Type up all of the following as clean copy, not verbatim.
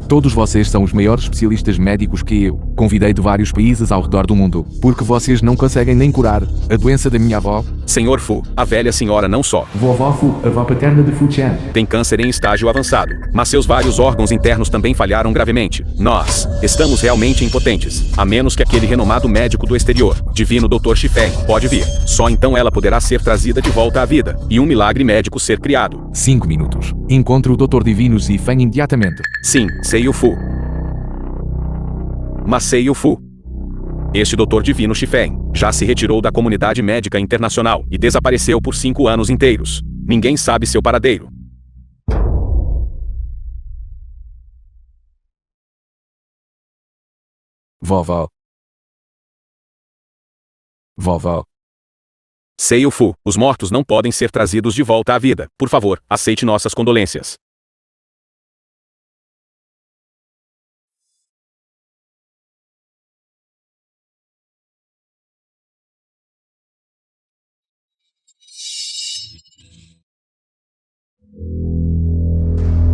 Todos vocês são os maiores especialistas médicos que eu convidei de vários países ao redor do mundo, porque vocês não conseguem nem curar a doença da minha avó. Senhor Fu, a velha senhora não só Vovó Fu, avó paterna de Fu Chan, tem câncer em estágio avançado, mas seus vários órgãos internos também falharam gravemente. Nós estamos realmente impotentes, a menos que aquele renomado médico do exterior, divino Dr. Shifeng, pode vir. Só então ela poderá ser trazida de volta à vida, e um milagre médico ser criado. 5 minutos. Encontre o Dr. Divino Shifeng imediatamente. Sim, Seiyu Fu. Mas Seiyu Fu. Este Dr. Divino Shifeng já se retirou da comunidade médica internacional e desapareceu por 5 anos inteiros. Ninguém sabe seu paradeiro. Vovó. Vovó. Seiyu Fu, os mortos não podem ser trazidos de volta à vida. Por favor, aceite nossas condolências.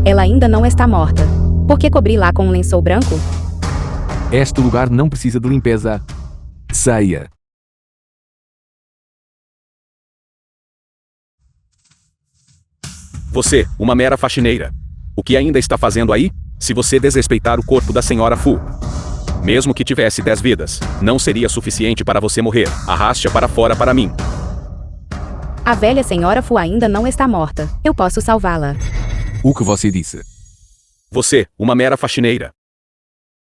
Ela ainda não está morta. Por que cobri-la com um lençol branco? Este lugar não precisa de limpeza. Saia. Você, uma mera faxineira. O que ainda está fazendo aí? Se você desrespeitar o corpo da senhora Fu, mesmo que tivesse 10 vidas, não seria suficiente para você morrer. Arraste-a para fora para mim. A velha senhora Fu ainda não está morta. Eu posso salvá-la. O que você disse? Você, uma mera faxineira.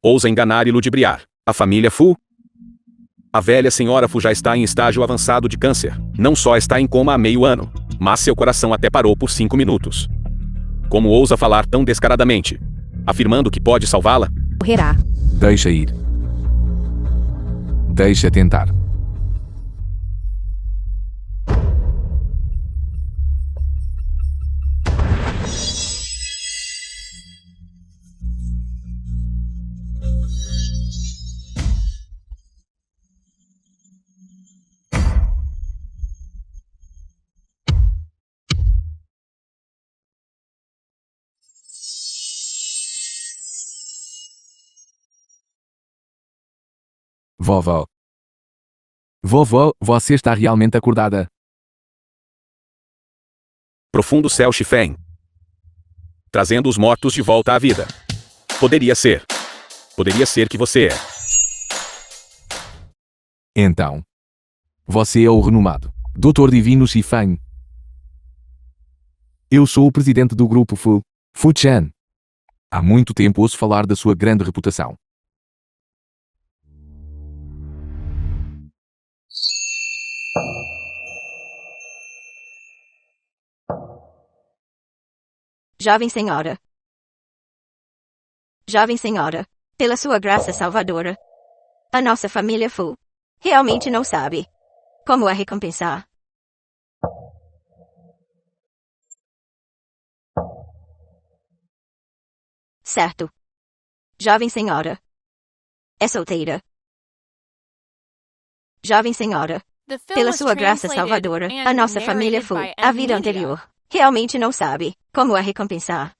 Ousa enganar e ludibriar a família Fu? A velha senhora Fu já está em estágio avançado de câncer. Não só está em coma há meio ano, mas seu coração até parou por 5 minutos. Como ousa falar tão descaradamente, afirmando que pode salvá-la? Morrerá. Deixa ir. Deixa tentar. Vovó. Vovó, você está realmente acordada? Profundo céu Shifeng. Trazendo os mortos de volta à vida. Poderia ser. Poderia ser que você é. Então. Você é o renomado Dr. Divino Shifeng. Eu sou o presidente do grupo Fu Chan. Há muito tempo ouço falar da sua grande reputação. Jovem senhora. Jovem senhora, pela sua graça salvadora, a nossa família Fu realmente não sabe como a recompensar. Certo. Jovem senhora. É solteira. Jovem senhora, pela sua graça salvadora, a nossa família Fu, a vida anterior, realmente não sabe como a recompensar.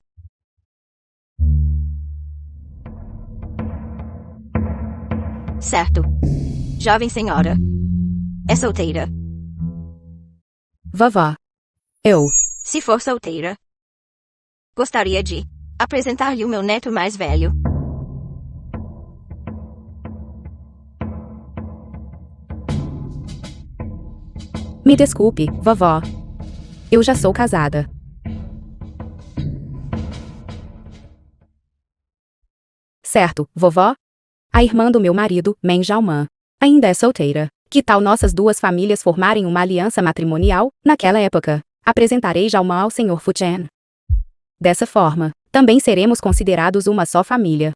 Certo. Jovem senhora. É solteira. Vovó. Se for solteira, gostaria de apresentar-lhe o meu neto mais velho. Me desculpe, vovó. Eu já sou casada. Certo, vovó? A irmã do meu marido, Meng Xiaoman, ainda é solteira. Que tal nossas duas famílias formarem uma aliança matrimonial? Naquela época, apresentarei Xiaoman ao Sr. Fu Chan. Dessa forma, também seremos considerados uma só família.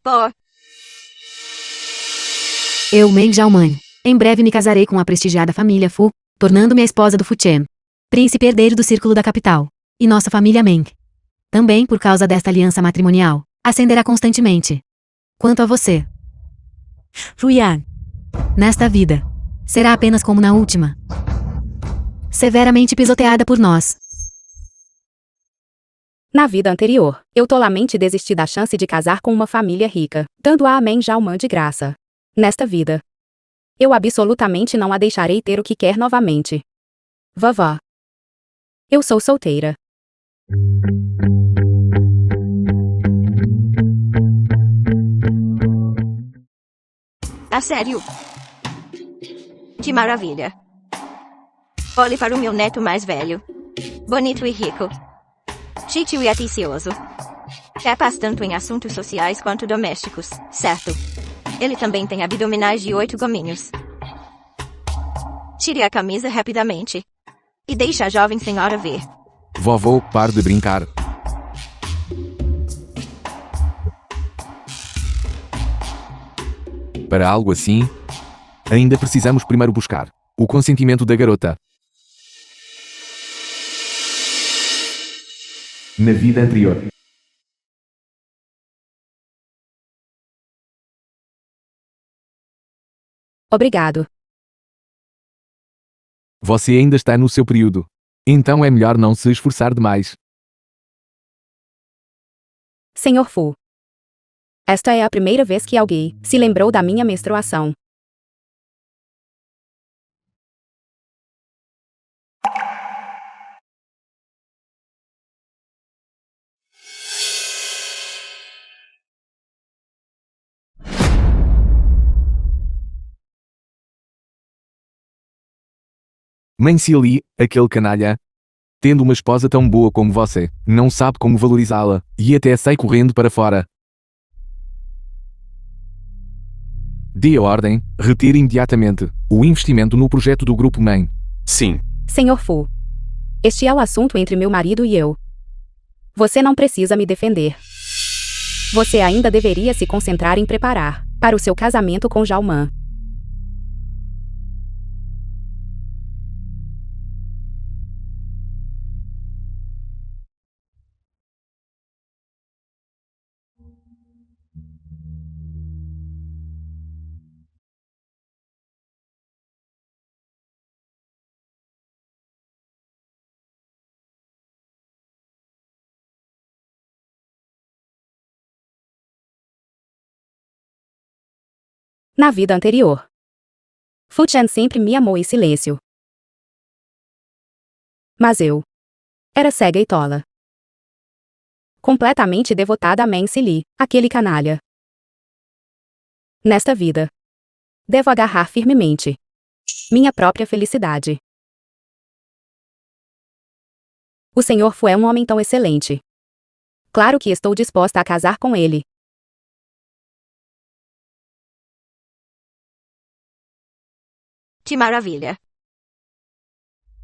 Pô. Eu, Meng Xiaoman, em breve me casarei com a prestigiada família Fu, tornando-me a esposa do Fu Chan, príncipe herdeiro do círculo da capital, e nossa família Meng. Também por causa desta aliança matrimonial, ascenderá constantemente. Quanto a você, Fu Yan, nesta vida, será apenas como na última. Severamente pisoteada por nós. Na vida anterior, eu tolamente desisti da chance de casar com uma família rica, dando-a a Meng Xiaoman de graça. Nesta vida, eu absolutamente não a deixarei ter o que quer novamente. Vovó. Eu sou solteira. Ah, sério? Que maravilha. Olhe para o meu neto mais velho. Bonito e rico. Titio e atencioso. Capaz tanto em assuntos sociais quanto domésticos, certo? Ele também tem abdominais de 8 gominhos. Tire a camisa rapidamente. E deixe a jovem senhora ver. Vovô, pare de brincar. Para algo assim, ainda precisamos primeiro buscar o consentimento da garota. Na vida anterior. Obrigado. Você ainda está no seu período. Então é melhor não se esforçar demais. Senhor Fu. Esta é a primeira vez que alguém se lembrou da minha menstruação. Mãe Silly, aquele canalha, tendo uma esposa tão boa como você, não sabe como valorizá-la, e até sai correndo para fora. Dê a ordem, retire imediatamente o investimento no projeto do Grupo Mãe. Sim. Senhor Fu. Este é o assunto entre meu marido e eu. Você não precisa me defender. Você ainda deveria se concentrar em preparar para o seu casamento com Xiaoman. Na vida anterior, Fu Chen sempre me amou em silêncio. Mas eu era cega e tola. Completamente devotada a Meng Sili, aquele canalha. Nesta vida, devo agarrar firmemente minha própria felicidade. O Senhor Fu é um homem tão excelente. Claro que estou disposta a casar com ele. Que maravilha.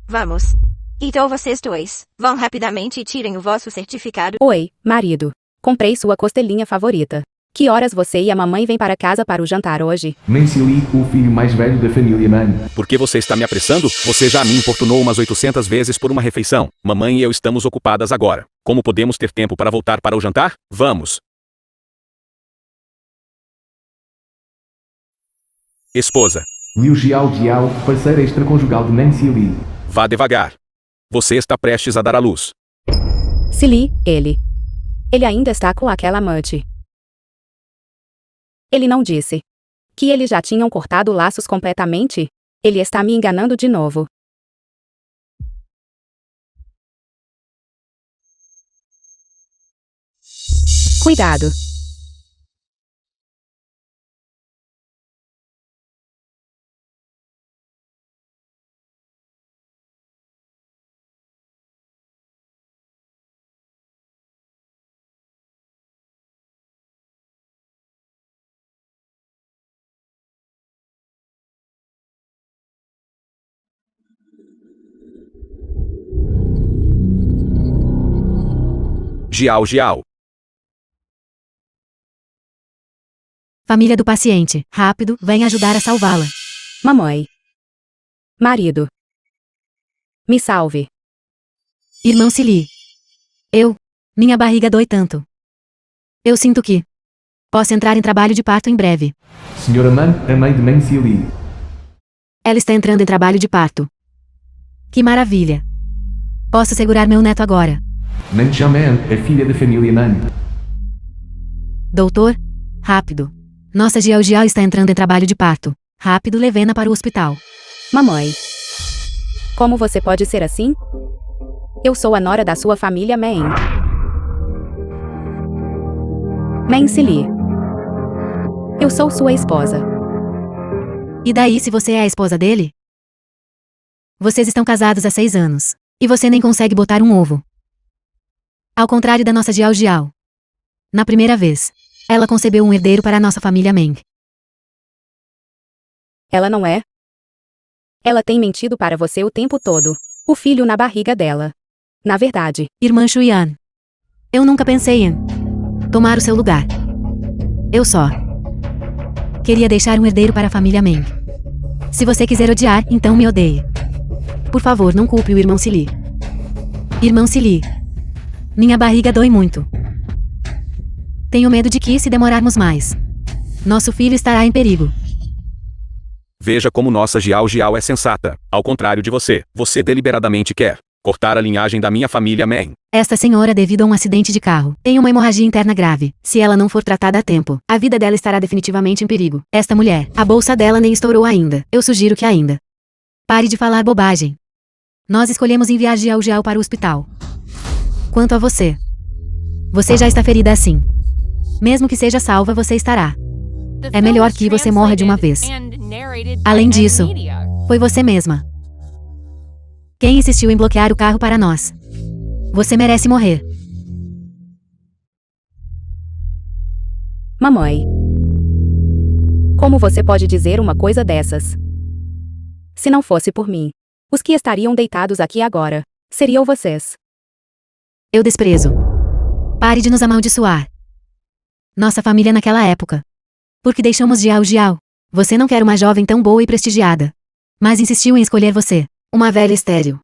Vamos. Então vocês dois, vão rapidamente e tirem o vosso certificado. Oi, marido. Comprei sua costelinha favorita. Que horas você e a mamãe vêm para casa para o jantar hoje? Mãe Silly, o filho mais velho da família Mãe. Por que você está me apressando? Você já me importunou umas 800 vezes por uma refeição. Mamãe e eu estamos ocupadas agora. Como podemos ter tempo para voltar para o jantar? Vamos. Esposa. Liu Jiao, parceira extraconjugal de Mãe Silly. Vá devagar. Você está prestes a dar à luz. Sili, ele ainda está com aquela amante. Ele não disse que eles já tinham cortado laços completamente? Ele está me enganando de novo. Cuidado. Jiao. Família do paciente, rápido, vem ajudar a salvá-la. Mamãe. Marido. Me salve. Irmão Sili. Minha barriga dói tanto. Eu sinto que posso entrar em trabalho de parto em breve. Senhora Man, a mãe de Mãe Silly. Ela está entrando em trabalho de parto. Que maravilha. Posso segurar meu neto agora. Meng Xiaoman é filha da família Nan. Doutor, rápido. Nossa Jiao Jiao está entrando em trabalho de parto. Rápido, levena para o hospital. Mamãe. Como você pode ser assim? Eu sou a nora da sua família Meng. Meng Sili. Eu sou sua esposa. E daí se você é a esposa dele? Vocês estão casados há 6 anos. E você nem consegue botar um ovo. Ao contrário da nossa Jiao Jiao. Na primeira vez, ela concebeu um herdeiro para a nossa família Meng. Ela não é? Ela tem mentido para você o tempo todo. O filho na barriga dela. Na verdade, Irmã Shuyan. Eu nunca pensei em tomar o seu lugar. Eu só queria deixar um herdeiro para a família Meng. Se você quiser odiar, então me odeie. Por favor, não culpe o irmão Sili. Irmão Sili. Minha barriga dói muito. Tenho medo de que, se demorarmos mais, nosso filho estará em perigo. Veja como nossa Jiao Jiao é sensata. Ao contrário de você, você deliberadamente quer cortar a linhagem da minha família Meng. Esta senhora, devido a um acidente de carro, tem uma hemorragia interna grave. Se ela não for tratada a tempo, a vida dela estará definitivamente em perigo. Esta mulher, a bolsa dela nem estourou ainda. Eu sugiro que ainda pare de falar bobagem. Nós escolhemos enviar Jiao Jiao para o hospital. Quanto a você, você já está ferida assim. Mesmo que seja salva, você estará. É melhor que você morra de uma vez. Além disso, foi você mesma quem insistiu em bloquear o carro para nós. Você merece morrer. mamãe. Como você pode dizer uma coisa dessas? Se não fosse por mim, os que estariam deitados aqui agora seriam vocês. Eu desprezo. Pare de nos amaldiçoar. Nossa família naquela época. Porque deixamos Jiao Jiao. Você não quer uma jovem tão boa e prestigiada. Mas insistiu em escolher você, uma velha estéril.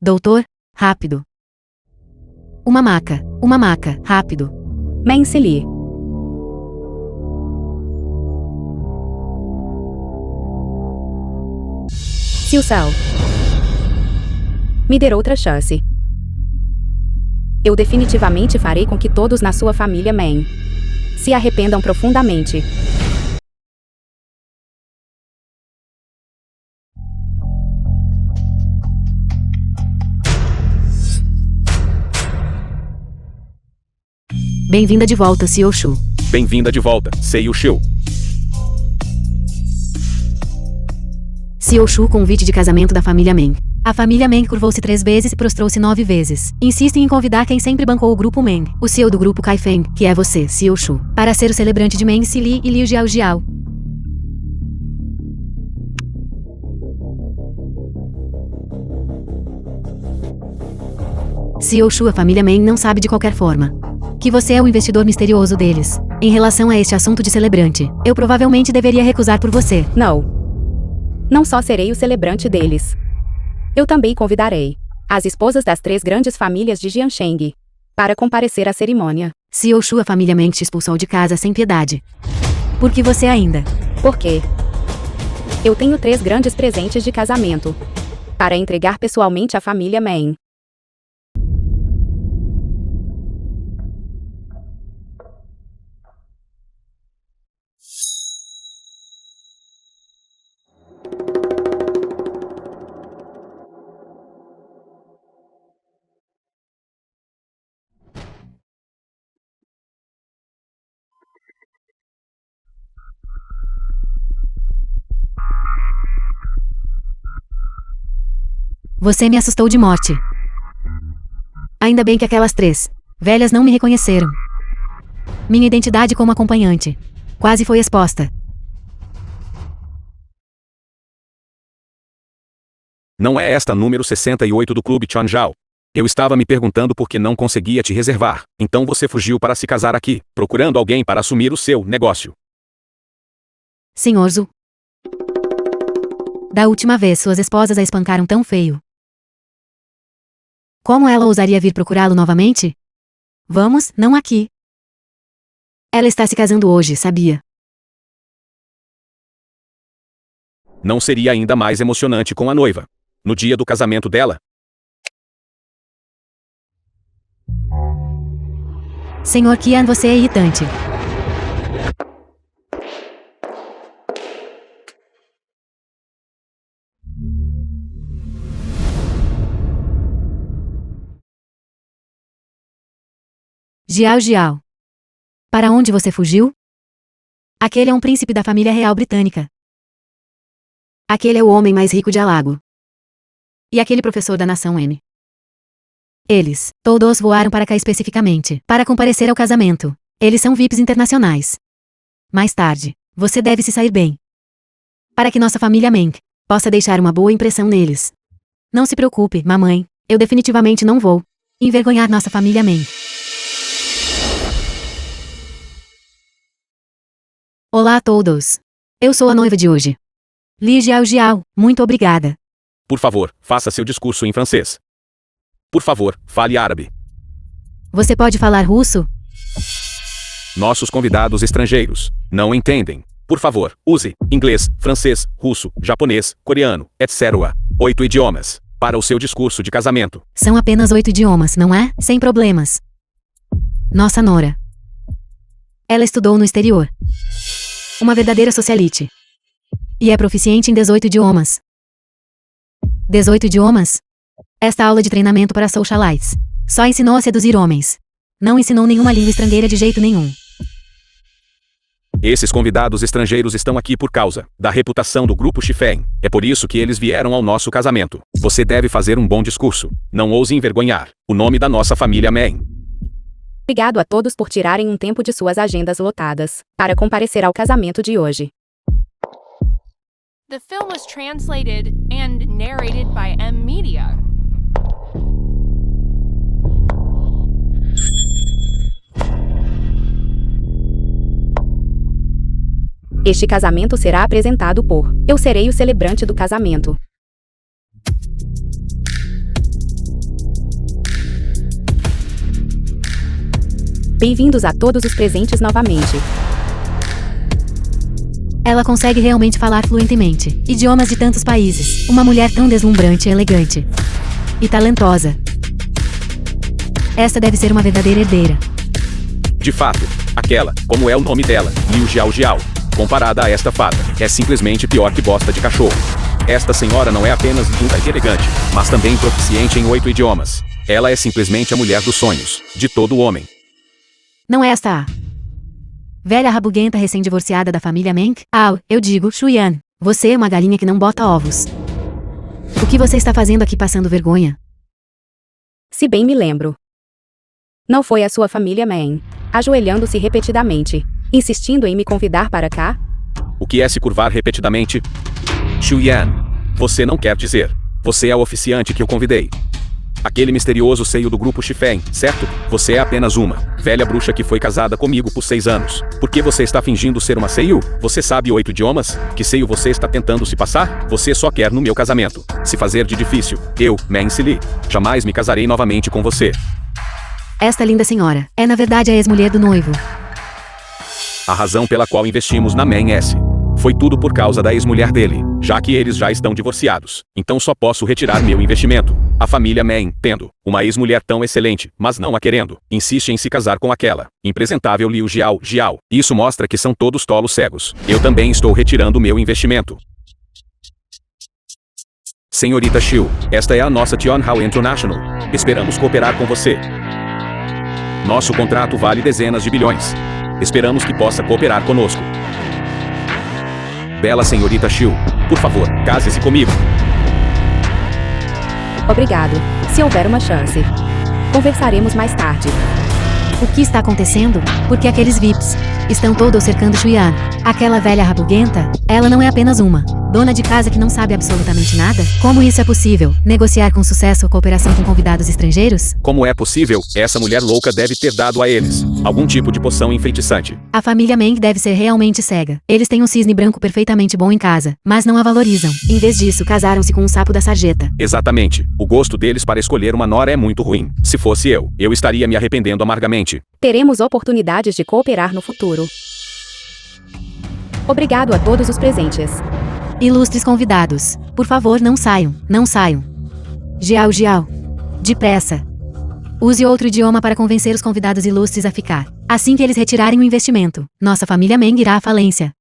Doutor, rápido. Uma maca, rápido. Meng Sili. Se o céu me der outra chance, eu definitivamente farei com que todos na sua família Meng se arrependam profundamente. Bem-vinda de volta, Xiao Shu. Bem-vinda de volta, Seiyu Xiu. Xiao Shu, convite de casamento da família Meng. A família Meng curvou-se 3 vezes e prostrou-se 9 vezes. Insistem em convidar quem sempre bancou o grupo Meng, o CEO do grupo Kaifeng, que é você, Xiao Shu, para ser o celebrante de Meng Sili e Liu Jiao Jiao. Xiao Shu, a família Meng não sabe de qualquer forma que você é o investidor misterioso deles. Em relação a este assunto de celebrante, eu provavelmente deveria recusar por você. Não. Não só serei o celebrante deles. Eu também convidarei as esposas das 3 grandes famílias de Jiansheng para comparecer à cerimônia. Xiao Shu, a família Meng te expulsou de casa sem piedade. Por que você ainda? Por quê? Eu tenho 3 grandes presentes de casamento para entregar pessoalmente à família Meng. Você me assustou de morte. Ainda bem que aquelas 3 velhas não me reconheceram. Minha identidade como acompanhante quase foi exposta. Não é esta número 68 do Clube Chanzhou. Eu estava me perguntando por que não conseguia te reservar. Então você fugiu para se casar aqui, procurando alguém para assumir o seu negócio. Senhor Zhu. Da última vez suas esposas a espancaram tão feio. Como ela ousaria vir procurá-lo novamente? Vamos, não aqui. Ela está se casando hoje, sabia? Não seria ainda mais emocionante com a noiva no dia do casamento dela? Senhor Qian, você é irritante. Jiao. Para onde você fugiu? Aquele é um príncipe da família real britânica. Aquele é o homem mais rico de Alago. E aquele professor da nação M. Eles, todos voaram para cá especificamente, para comparecer ao casamento. Eles são VIPs internacionais. Mais tarde, você deve se sair bem. Para que nossa família Meng possa deixar uma boa impressão neles. Não se preocupe, mamãe, eu definitivamente não vou envergonhar nossa família Meng. Olá a todos. Eu sou a noiva de hoje. Li Jiao, muito obrigada. Por favor, faça seu discurso em francês. Por favor, fale árabe. Você pode falar russo? Nossos convidados estrangeiros não entendem. Por favor, use inglês, francês, russo, japonês, coreano, etc. 8 idiomas para o seu discurso de casamento. São apenas 8 idiomas, não é? Sem problemas. Nossa nora. Ela estudou no exterior. Uma verdadeira socialite. E é proficiente em 18 idiomas. 18 idiomas? Esta aula de treinamento para socialites só ensinou a seduzir homens. Não ensinou nenhuma língua estrangeira de jeito nenhum. Esses convidados estrangeiros estão aqui por causa da reputação do grupo Shifeng. É por isso que eles vieram ao nosso casamento. Você deve fazer um bom discurso. Não ouse envergonhar o nome da nossa família Meng. Obrigado a todos por tirarem um tempo de suas agendas lotadas para comparecer ao casamento de hoje. The film was translated and narrated by M Media. Este casamento será apresentado por Eu serei o celebrante do casamento. Bem-vindos a todos os presentes novamente. Ela consegue realmente falar fluentemente idiomas de tantos países. Uma mulher tão deslumbrante, elegante e talentosa. Esta deve ser uma verdadeira herdeira. De fato, aquela, como é o nome dela, Liu Jiao, comparada a esta fada, é simplesmente pior que bosta de cachorro. Esta senhora não é apenas linda e elegante, mas também proficiente em 8 idiomas. Ela é simplesmente a mulher dos sonhos de todo homem. Não é esta a velha rabuguenta recém-divorciada da família Meng? Eu digo, Shuyan, você é uma galinha que não bota ovos. O que você está fazendo aqui passando vergonha? Se bem me lembro. Não foi a sua família Meng, ajoelhando-se repetidamente, insistindo em me convidar para cá? O que é se curvar repetidamente? Shuyan, você não quer dizer. Você é o oficiante que eu convidei. Aquele misterioso seio do grupo Shifeng, certo? Você é apenas uma velha bruxa que foi casada comigo por 6 anos. Por que você está fingindo ser uma seio? Você sabe 8 idiomas? Que seio você está tentando se passar? Você só quer no meu casamento se fazer de difícil. Eu, Meng Sili, jamais me casarei novamente com você. Esta linda senhora é na verdade a ex-mulher do noivo. A razão pela qual investimos na Meng S. Foi tudo por causa da ex-mulher dele, já que eles já estão divorciados. Então só posso retirar meu investimento. A família Meng, tendo uma ex-mulher tão excelente, mas não a querendo, insiste em se casar com aquela impresentável Liu Jiao. Isso mostra que são todos tolos cegos. Eu também estou retirando meu investimento. Senhorita Xiu, esta é a nossa Tianhao International. Esperamos cooperar com você. Nosso contrato vale dezenas de bilhões. Esperamos que possa cooperar conosco. Bela senhorita Xiu, por favor, case-se comigo. Obrigado. Se houver uma chance. Conversaremos mais tarde. O que está acontecendo? Porque aqueles VIPs estão todos cercando Shuyan. Aquela velha rabuguenta, ela não é apenas uma dona de casa que não sabe absolutamente nada? Como isso é possível? Negociar com sucesso a cooperação com convidados estrangeiros? Como é possível? Essa mulher louca deve ter dado a eles algum tipo de poção enfeitiçante. A família Meng deve ser realmente cega. Eles têm um cisne branco perfeitamente bom em casa, mas não a valorizam. Em vez disso, casaram-se com um sapo da sarjeta. Exatamente. O gosto deles para escolher uma nora é muito ruim. Se fosse eu estaria me arrependendo amargamente. Teremos oportunidades de cooperar no futuro. Obrigado a todos os presentes. Ilustres convidados, por favor não saiam, não saiam. Jiao, depressa. Use outro idioma para convencer os convidados ilustres a ficar. Assim que eles retirarem o investimento, nossa família Meng irá à falência.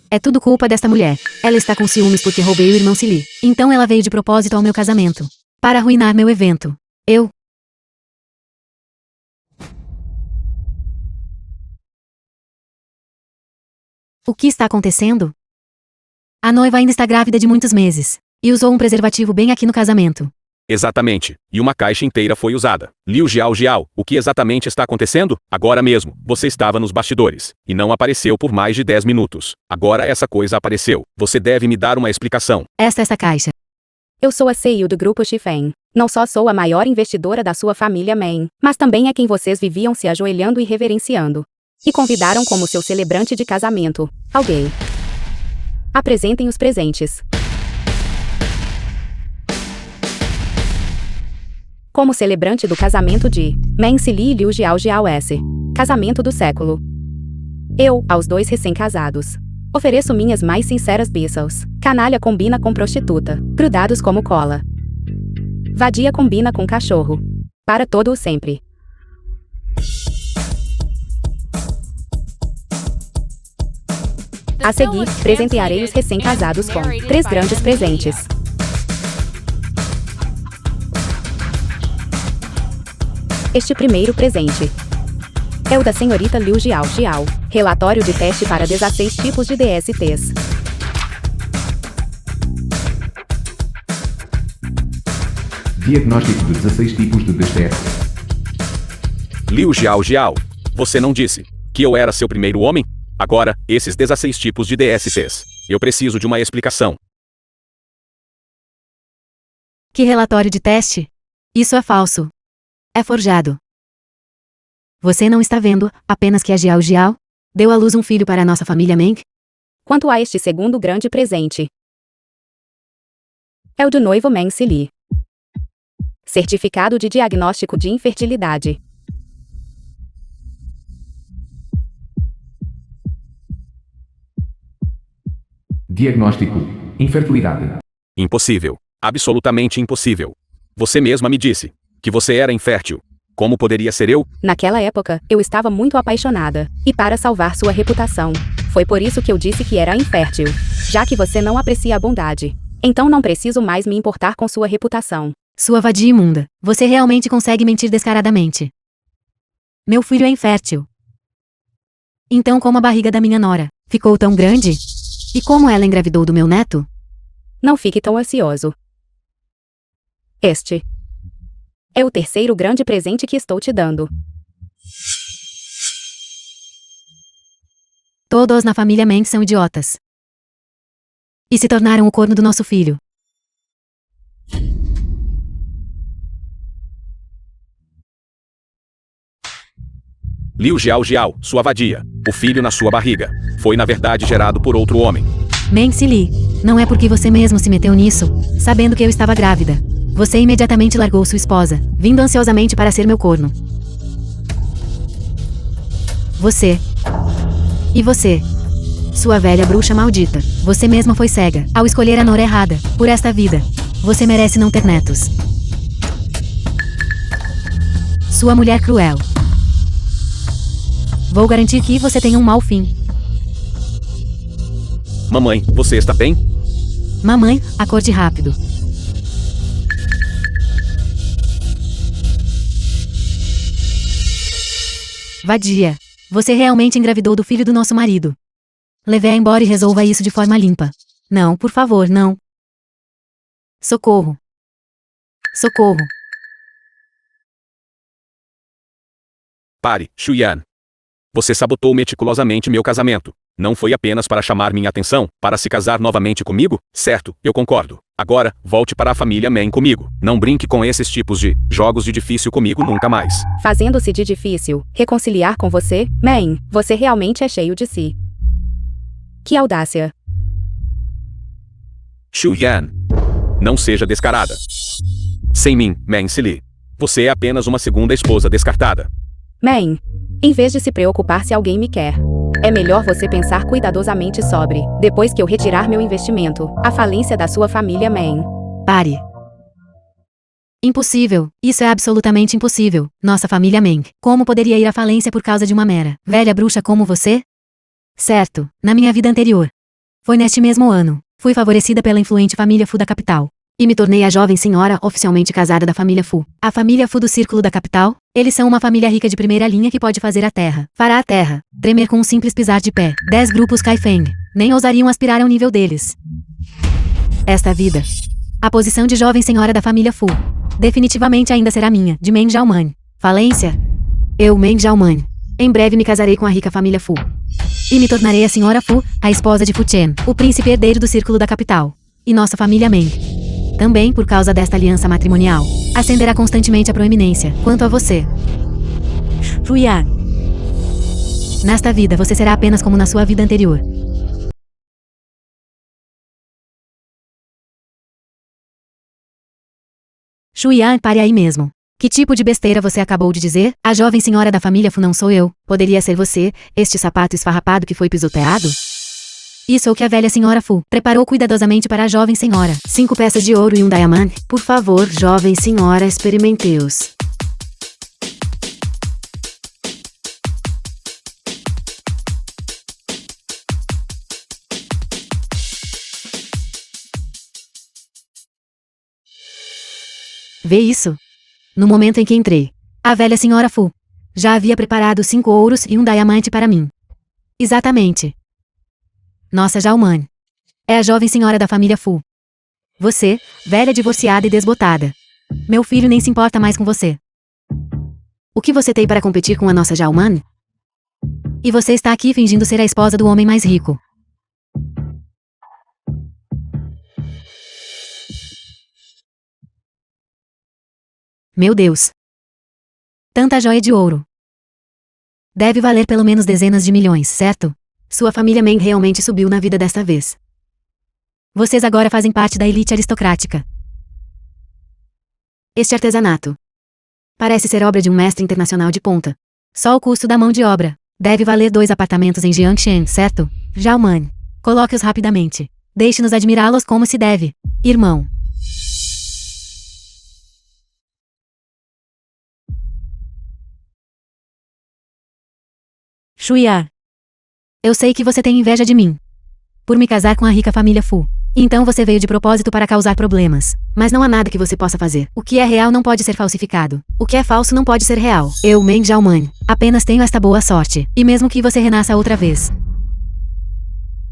É tudo culpa desta mulher. Ela está com ciúmes porque roubei o irmão Sili. Então ela veio de propósito ao meu casamento. Para arruinar meu evento. O que está acontecendo? A noiva ainda está grávida de muitos meses. E usou um preservativo bem aqui no casamento. Exatamente. E uma caixa inteira foi usada. Liu Jiao, o que exatamente está acontecendo? Agora mesmo, você estava nos bastidores. E não apareceu por mais de 10 minutos. Agora essa coisa apareceu. Você deve me dar uma explicação. Esta caixa. Eu sou a CEO do grupo Shifeng. Não só sou a maior investidora da sua família Meng, mas também é quem vocês viviam se ajoelhando e reverenciando. E convidaram como seu celebrante de casamento, alguém. Apresentem os presentes. Como celebrante do casamento de Meng Sili e Liu Jiao S. Casamento do século. Eu, aos dois recém-casados, ofereço minhas mais sinceras bênçãos. Canalha combina com prostituta, grudados como cola. Vadia combina com cachorro. Para todo o sempre. A seguir, presentearei os recém-casados com 3 grandes presentes. Este primeiro presente é o da senhorita Liu Jiao, relatório de teste para 16 tipos de DSTs. Diagnóstico de 16 tipos de DST. Liu Jiao, você não disse que eu era seu primeiro homem? Agora, esses 16 tipos de DSTs. Eu preciso de uma explicação. Que relatório de teste? Isso é falso. É forjado. Você não está vendo apenas que a Jiao deu à luz um filho para a nossa família Meng? Quanto a este segundo grande presente, é o do noivo Meng Sili. Certificado de diagnóstico de infertilidade. Diagnóstico: infertilidade. Impossível. Absolutamente impossível. Você mesma me disse que você era infértil. Como poderia ser eu? Naquela época, eu estava muito apaixonada. E para salvar sua reputação, foi por isso que eu disse que era infértil. Já que você não aprecia a bondade, então não preciso mais me importar com sua reputação. Sua vadia imunda. Você realmente consegue mentir descaradamente. Meu filho é infértil. Então como a barriga da minha nora ficou tão grande? E como ela engravidou do meu neto? Não fique tão ansioso. Este é o terceiro grande presente que estou te dando. Todos na família Meng são idiotas. E se tornaram o corno do nosso filho. Liu Jiao, sua vadia. O filho na sua barriga foi na verdade gerado por outro homem. Meng Sili, não é porque você mesmo se meteu nisso, sabendo que eu estava grávida. Você imediatamente largou sua esposa, vindo ansiosamente para ser meu corno. Você. E você. Sua velha bruxa maldita. Você mesma foi cega, ao escolher a nora errada, por esta vida. Você merece não ter netos. Sua mulher cruel. Vou garantir que você tenha um mau fim. Mamãe, você está bem? Mamãe, acorde rápido. Vadia. Você realmente engravidou do filho do nosso marido. Leve-a embora e resolva isso de forma limpa. Não, por favor, não. Socorro. Socorro. Pare, Shuyan. Você sabotou meticulosamente meu casamento. Não foi apenas para chamar minha atenção, para se casar novamente comigo? Certo, eu concordo. Agora, volte para a família Meng comigo. Não brinque com esses tipos de jogos de difícil comigo nunca mais. Fazendo-se de difícil reconciliar com você, Meng, você realmente é cheio de si. Que audácia. Shuyan. Não seja descarada. Sem mim, Meng Sili. Você é apenas uma segunda esposa descartada. Meng, em vez de se preocupar se alguém me quer, é melhor você pensar cuidadosamente sobre, depois que eu retirar meu investimento, a falência da sua família Meng. Pare. Impossível. Isso é absolutamente impossível. Nossa família Meng. Como poderia ir à falência por causa de uma mera velha bruxa como você? Certo. Na minha vida anterior. Foi neste mesmo ano. Fui favorecida pela influente família Fu da capital. E me tornei a jovem senhora oficialmente casada da família Fu. A família Fu do Círculo da Capital? Eles são uma família rica de primeira linha que pode fazer a terra. Fará a terra tremer com um simples pisar de pé. 10 grupos Kaifeng nem ousariam aspirar ao nível deles. Esta vida. A posição de jovem senhora da família Fu. Definitivamente ainda será minha, de Meng Xiaoman. Falência? Eu, Meng Xiaoman. Em breve me casarei com a rica família Fu. E me tornarei a senhora Fu, a esposa de Fu Chen, o príncipe herdeiro do Círculo da Capital. E nossa família Meng. Também, por causa desta aliança matrimonial, ascenderá constantemente a proeminência. Quanto a você, Fuyan, nesta vida você será apenas como na sua vida anterior. Shuyan, pare aí mesmo. Que tipo de besteira você acabou de dizer? A jovem senhora da família Fu não sou eu. Poderia ser você, este sapato esfarrapado que foi pisoteado? Isso é o que a velha senhora Fu preparou cuidadosamente para a jovem senhora. 5 peças de ouro e um diamante. Por favor, jovem senhora, experimente-os. Vê isso? No momento em que entrei, a velha senhora Fu já havia preparado 5 ouros e um diamante para mim. Exatamente. Nossa Xiaoman. É a jovem senhora da família Fu. Você, velha divorciada e desbotada. Meu filho nem se importa mais com você. O que você tem para competir com a nossa Xiaoman? E você está aqui fingindo ser a esposa do homem mais rico. Meu Deus. Tanta joia de ouro. Deve valer pelo menos dezenas de milhões, certo? Sua família Meng realmente subiu na vida desta vez. Vocês agora fazem parte da elite aristocrática. Este artesanato parece ser obra de um mestre internacional de ponta. Só o custo da mão de obra deve valer 2 apartamentos em Jiangshan, certo? Xiaoman, coloque-os rapidamente. Deixe-nos admirá-los como se deve, irmão. Shuya. Eu sei que você tem inveja de mim. Por me casar com a rica família Fu. Então você veio de propósito para causar problemas. Mas não há nada que você possa fazer. O que é real não pode ser falsificado. O que é falso não pode ser real. Eu, Meng Xiaoman, apenas tenho esta boa sorte. E mesmo que você renasça outra vez,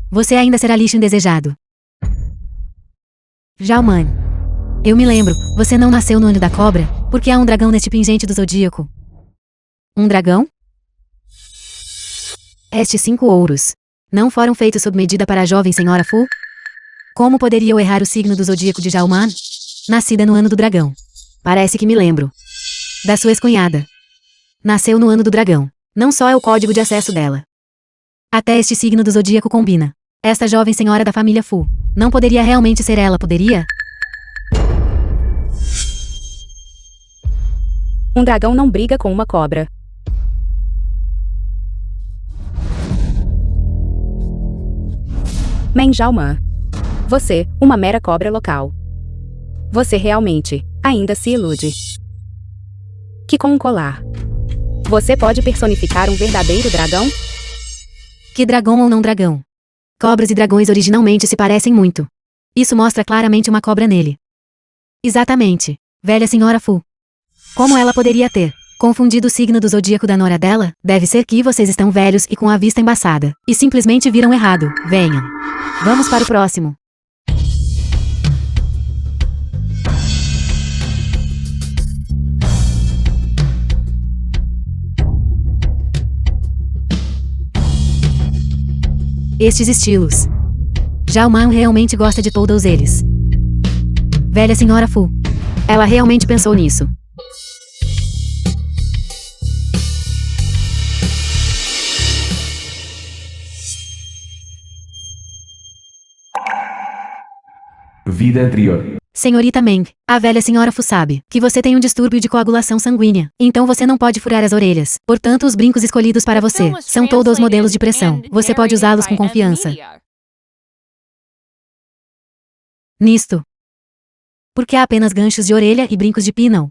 você ainda será lixo indesejado. Xiaoman. Eu me lembro, você não nasceu no ano da cobra, porque há um dragão neste pingente do zodíaco. Um dragão? Estes 5 ouros não foram feitos sob medida para a jovem senhora Fu? Como poderia eu errar o signo do zodíaco de Xiaoman? Nascida no ano do dragão. Parece que me lembro. Da sua ex-cunhada. Nasceu no ano do dragão. Não só é o código de acesso dela. Até este signo do zodíaco combina. Esta jovem senhora da família Fu não poderia realmente ser ela, poderia? Um dragão não briga com uma cobra. Meng Xiaoman. Você, uma mera cobra local. Você realmente ainda se ilude que com um colar você pode personificar um verdadeiro dragão? Que dragão ou não dragão? Cobras e dragões originalmente se parecem muito. Isso mostra claramente uma cobra nele. Exatamente, velha senhora Fu. Como ela poderia ter confundido o signo do zodíaco da nora dela? Deve ser que vocês estão velhos e com a vista embaçada. E simplesmente viram errado. Venham. Vamos para o próximo. Estes estilos. Xiaoman realmente gosta de todos eles. Velha senhora Fu. Ela realmente pensou nisso. Vida anterior. Senhorita Meng, a velha senhora Fu sabe que você tem um distúrbio de coagulação sanguínea, então você não pode furar as orelhas. Portanto, os brincos escolhidos para você são todos modelos de pressão. Você pode usá-los com confiança. Nisto. Porque há apenas ganchos de orelha e brincos de pinão.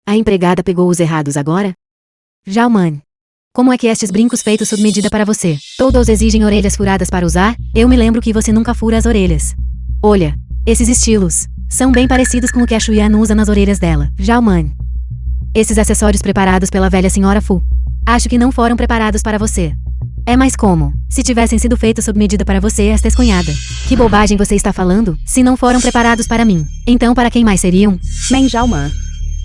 A empregada pegou os errados agora? Jalman. Como é que estes brincos feitos sob medida para você? Todos exigem orelhas furadas para usar? Eu me lembro que você nunca fura as orelhas. Olha, esses estilos são bem parecidos com o que a Shuyan usa nas orelhas dela. Jalman. Esses acessórios preparados pela velha senhora Fu. Acho que não foram preparados para você. É mais como se tivessem sido feitos sob medida para você, esta esconhada. Que bobagem você está falando? Se não foram preparados para mim, então para quem mais seriam? Meng Jalman.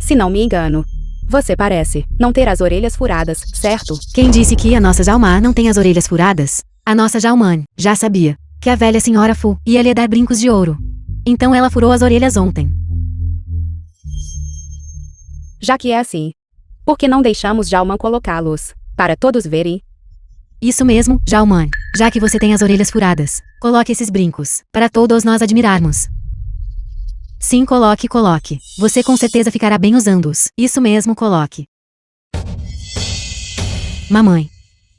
Se não me engano, você parece não ter as orelhas furadas, certo? Quem disse que a nossa Jalma não tem as orelhas furadas? A nossa Jalman já sabia que a velha senhora Fu ia lhe dar brincos de ouro. Então ela furou as orelhas ontem. Já que é assim, por que não deixamos Jalman colocá-los para todos verem? Isso mesmo, Jalman. Já que você tem as orelhas furadas, coloque esses brincos para todos nós admirarmos. Sim, coloque. Você com certeza ficará bem usando-os. Isso mesmo, coloque. Mamãe,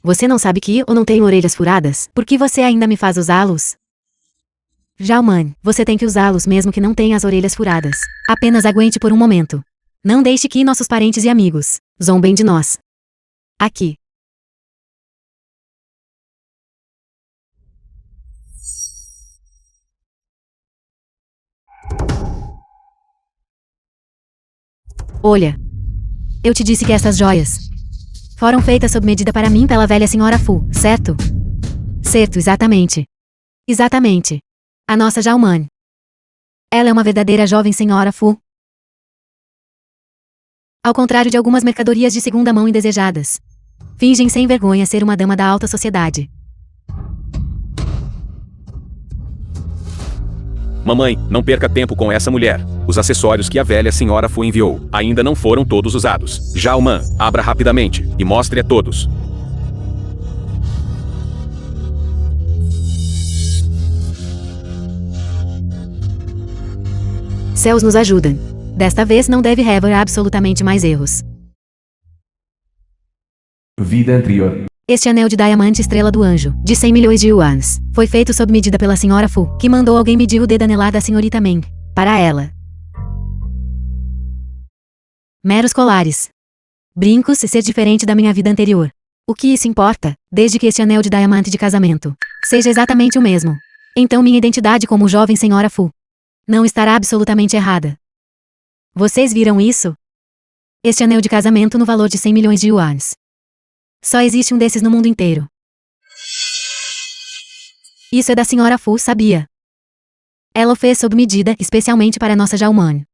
você não sabe que eu não tenho orelhas furadas? Por que você ainda me faz usá-los? Jalman, você tem que usá-los mesmo que não tenha as orelhas furadas. Apenas aguente por um momento. Não deixe que nossos parentes e amigos zombem de nós. Aqui. Olha. Eu te disse que essas joias foram feitas sob medida para mim pela velha senhora Fu, certo? Certo, exatamente. Exatamente. A nossa Jalman. Ela é uma verdadeira jovem senhora Fu. Ao contrário de algumas mercadorias de segunda mão indesejadas. Fingem sem vergonha ser uma dama da alta sociedade. Mamãe, não perca tempo com essa mulher. Os acessórios que a velha senhora Fu enviou ainda não foram todos usados. Jalman, abra rapidamente e mostre a todos. Céus nos ajudem. Desta vez não deve haver absolutamente mais erros. Vida anterior. Este anel de diamante estrela do anjo, de 100 milhões de yuans, foi feito sob medida pela senhora Fu, que mandou alguém medir o dedo anelar da senhorita Meng, para ela. Meros colares. Brincos e ser diferente da minha vida anterior. O que isso importa, desde que este anel de diamante de casamento seja exatamente o mesmo? Então minha identidade como jovem senhora Fu não estará absolutamente errada. Vocês viram isso? Este anel de casamento no valor de 100 milhões de yuans. Só existe um desses no mundo inteiro. Isso é da senhora Fu, sabia? Ela o fez sob medida, especialmente para nossa Jalman.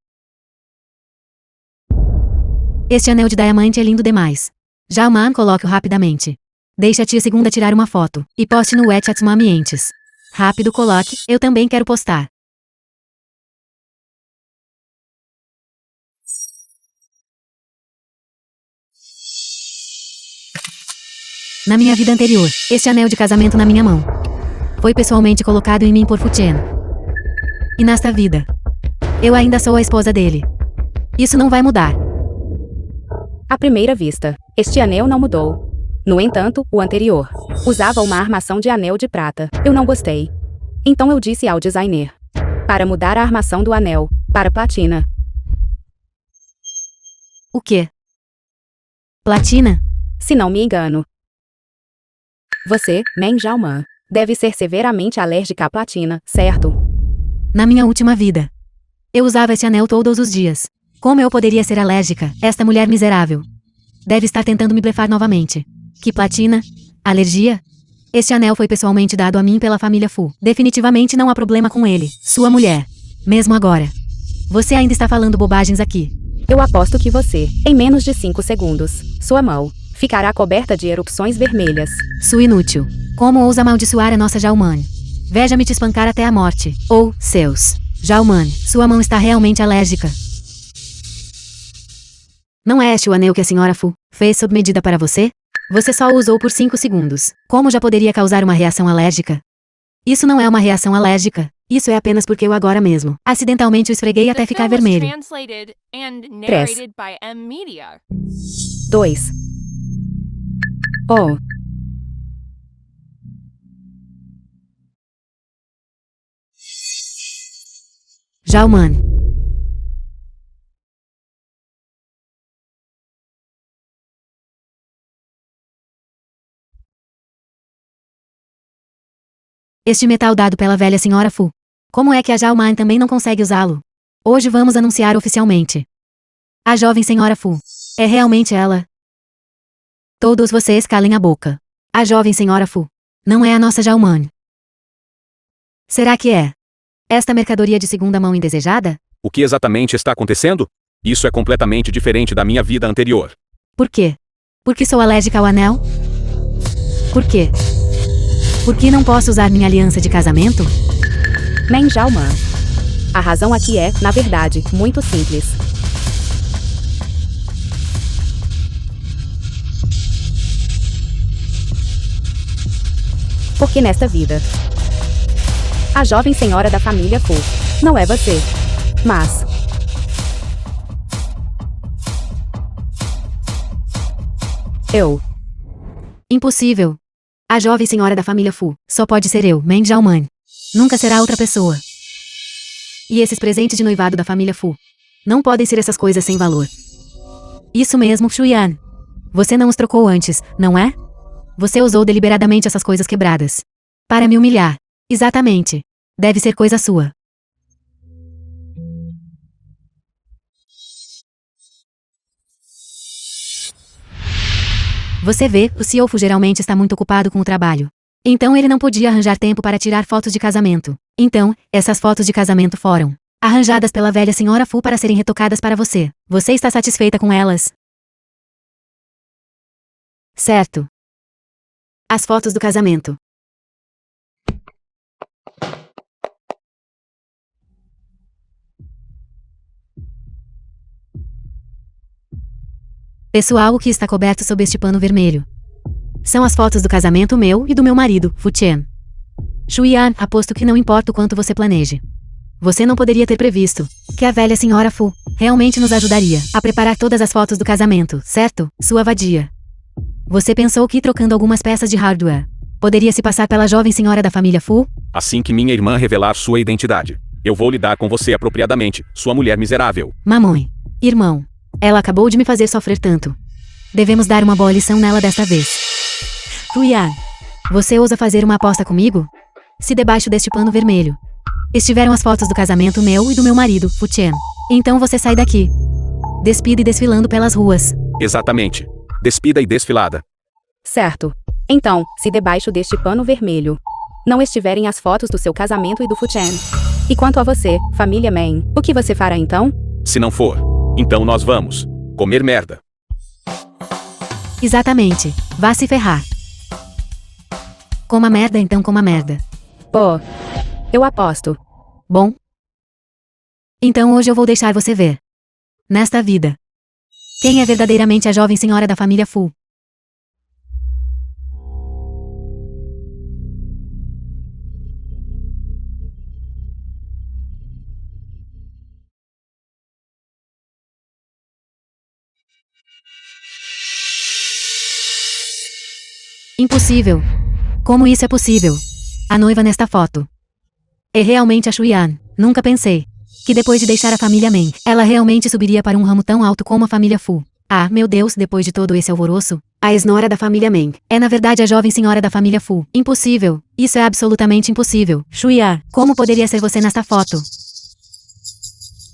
Este anel de diamante é lindo demais. Jalman, coloque-o rapidamente. Deixe a tia segunda tirar uma foto e poste no WeChat Mamientes. Rápido, coloque, eu também quero postar. Na minha vida anterior, este anel de casamento na minha mão foi pessoalmente colocado em mim por Fu Chen. E nesta vida, eu ainda sou a esposa dele. Isso não vai mudar. À primeira vista, este anel não mudou. No entanto, o anterior usava uma armação de anel de prata. Eu não gostei. Então eu disse ao designer para mudar a armação do anel para platina. O quê? Platina? Se não me engano. Você, Meng Jalman, deve ser severamente alérgica à platina, certo? Na minha última vida, eu usava esse anel todos os dias. Como eu poderia ser alérgica? Esta mulher miserável deve estar tentando me blefar novamente. Que platina? Alergia? Este anel foi pessoalmente dado a mim pela família Fu. Definitivamente não há problema com ele. Sua mulher. Mesmo agora. Você ainda está falando bobagens aqui. Eu aposto que você, em menos de 5 segundos, sua mão ficará coberta de erupções vermelhas. Sua inútil. Como ousa amaldiçoar a nossa Jalman? Veja-me te espancar até a morte. Ou, seus. Jalman, sua mão está realmente alérgica. Não é este o anel que a senhora Fu fez sob medida para você? Você só o usou por 5 segundos. Como já poderia causar uma reação alérgica? Isso não é uma reação alérgica. Isso é apenas porque eu agora mesmo acidentalmente o esfreguei até The ficar film was vermelho. translated and narrated by M Media. 2. Oh. Jalman. Este metal dado pela velha senhora Fu. Como é que a Jalman também não consegue usá-lo? Hoje vamos anunciar oficialmente. A jovem senhora Fu. É realmente ela? Todos vocês calem a boca. A jovem senhora Fu. Não é a nossa Jalman. Será que é? Esta mercadoria de segunda mão indesejada? O que exatamente está acontecendo? Isso é completamente diferente da minha vida anterior. Por quê? Porque sou alérgica ao anel? Por quê? Porque não posso usar minha aliança de casamento? Meng Jalman. A razão aqui é, na verdade, muito simples. Porque nesta vida, a jovem senhora da família Fu não é você, mas eu. Impossível. A jovem senhora da família Fu só pode ser eu, Meng Jalman. Nunca será outra pessoa. E esses presentes de noivado da família Fu não podem ser essas coisas sem valor. Isso mesmo, Shuyan. Você não os trocou antes, não é? Você usou deliberadamente essas coisas quebradas para me humilhar. Exatamente. Deve ser coisa sua. Você vê, o CEO Fu geralmente está muito ocupado com o trabalho. Então ele não podia arranjar tempo para tirar fotos de casamento. Então, essas fotos de casamento foram arranjadas pela velha senhora Fu para serem retocadas para você. Você está satisfeita com elas? Certo. As fotos do casamento. Pessoal, o que está coberto sob este pano vermelho? São as fotos do casamento meu e do meu marido, Fu Chen. Shuyan, aposto que não importa o quanto você planeje. Você não poderia ter previsto que a velha senhora Fu realmente nos ajudaria a preparar todas as fotos do casamento, certo, sua vadia? Você pensou que trocando algumas peças de hardware poderia se passar pela jovem senhora da família Fu? Assim que minha irmã revelar sua identidade, eu vou lidar com você apropriadamente, sua mulher miserável. Mamãe. Irmão. Ela acabou de me fazer sofrer tanto. Devemos dar uma boa lição nela desta vez. Shuyan, você ousa fazer uma aposta comigo? Se debaixo deste pano vermelho estiveram as fotos do casamento meu e do meu marido, Fu Chen, então você sai daqui. Despida e desfilando pelas ruas. Exatamente. Despida e desfilada. Certo. Então, se debaixo deste pano vermelho não estiverem as fotos do seu casamento e do Fu Chen. E quanto a você, família Meng, o que você fará então? Se não for, então nós vamos comer merda. Exatamente. Vá se ferrar. Coma merda então coma merda. Pô, eu aposto. Bom? Então hoje eu vou deixar você ver. Nesta vida. Quem é verdadeiramente a jovem senhora da família Fu? Impossível. Como isso é possível? A noiva nesta foto é realmente a Shuyan. Nunca pensei que depois de deixar a família Meng, ela realmente subiria para um ramo tão alto como a família Fu. Ah, meu Deus, depois de todo esse alvoroço, a ex-nora da família Meng é na verdade a jovem senhora da família Fu. Impossível. Isso é absolutamente impossível. Shuyan, como poderia ser você nesta foto?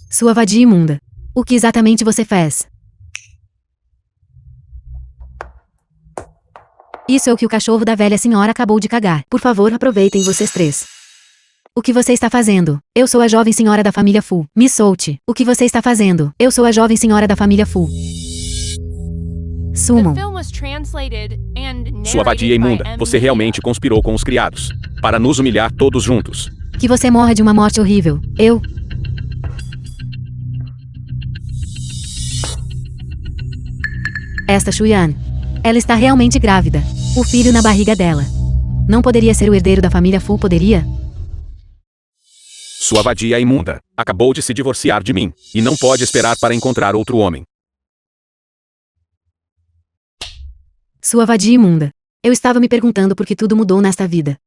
Sua vadia imunda. O que exatamente você fez? Isso é o que o cachorro da velha senhora acabou de cagar. Por favor, aproveitem vocês três. O que você está fazendo? Eu sou a jovem senhora da família Fu. Me solte. O que você está fazendo? Eu sou a jovem senhora da família Fu. Sumam. The film was translated and Sua vadia narrated by imunda, M. você realmente conspirou com os criados para nos humilhar todos juntos. Que você morra de uma morte horrível. Eu. Esta Shuyan. Ela está realmente grávida. O filho na barriga dela. Não poderia ser o herdeiro da família Fu, poderia? Sua vadia imunda acabou de se divorciar de mim e não pode esperar para encontrar outro homem. Sua vadia imunda. Eu estava me perguntando por que tudo mudou nesta vida.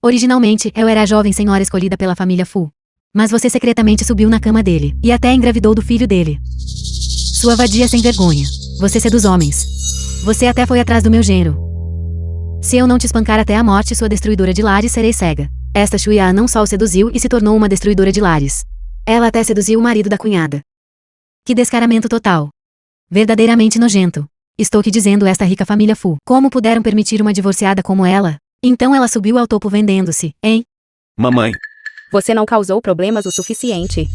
Originalmente, eu era a jovem senhora escolhida pela família Fu. Mas você secretamente subiu na cama dele e até engravidou do filho dele. Sua vadia sem vergonha. Você seduz homens. Você até foi atrás do meu genro. Se eu não te espancar até a morte, sua destruidora de lares, serei cega. Esta Shuya não só o seduziu e se tornou uma destruidora de lares. Ela até seduziu o marido da cunhada. Que descaramento total. Verdadeiramente nojento. Estou te dizendo, esta rica família Fu. Como puderam permitir uma divorciada como ela? Então ela subiu ao topo vendendo-se, hein? Mamãe, Você não causou problemas o suficiente.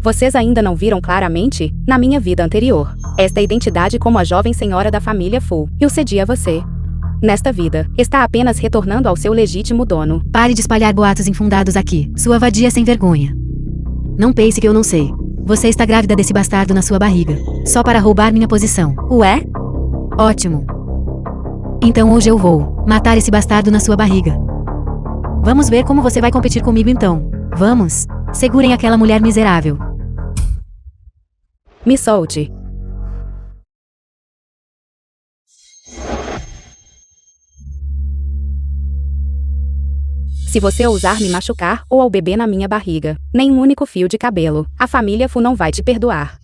Vocês ainda não viram claramente, na minha vida anterior, esta identidade como a jovem senhora da família Fu. Eu cedi a você. Nesta vida, está apenas retornando ao seu legítimo dono. Pare de espalhar boatos infundados aqui, sua vadia sem vergonha. Não pense que eu não sei. Você está grávida desse bastardo na sua barriga, só para roubar minha posição. Ué? Ótimo. Então hoje eu vou matar esse bastardo na sua barriga. Vamos ver como você vai competir comigo então. Vamos. Segurem aquela mulher miserável. Me solte. Se você ousar me machucar ou ao bebê na minha barriga, nem um único fio de cabelo, a família Fu não vai te perdoar.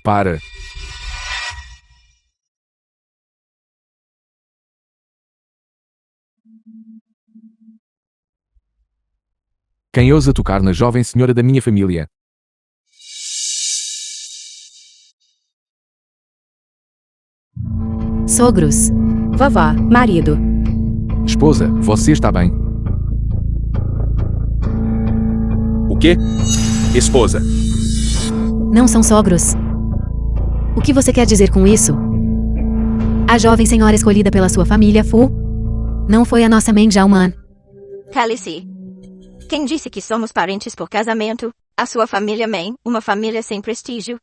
Para. Quem ousa tocar na jovem senhora da minha família? Sogros. Vovó, marido. Esposa, você está bem? o quê? Esposa. Não são sogros. O que você quer dizer com isso? A jovem senhora escolhida pela sua família Fu não foi a nossa Meng Xiaoman. Cale-se. Quem disse que somos parentes por casamento? A sua família Meng, uma família sem prestígio.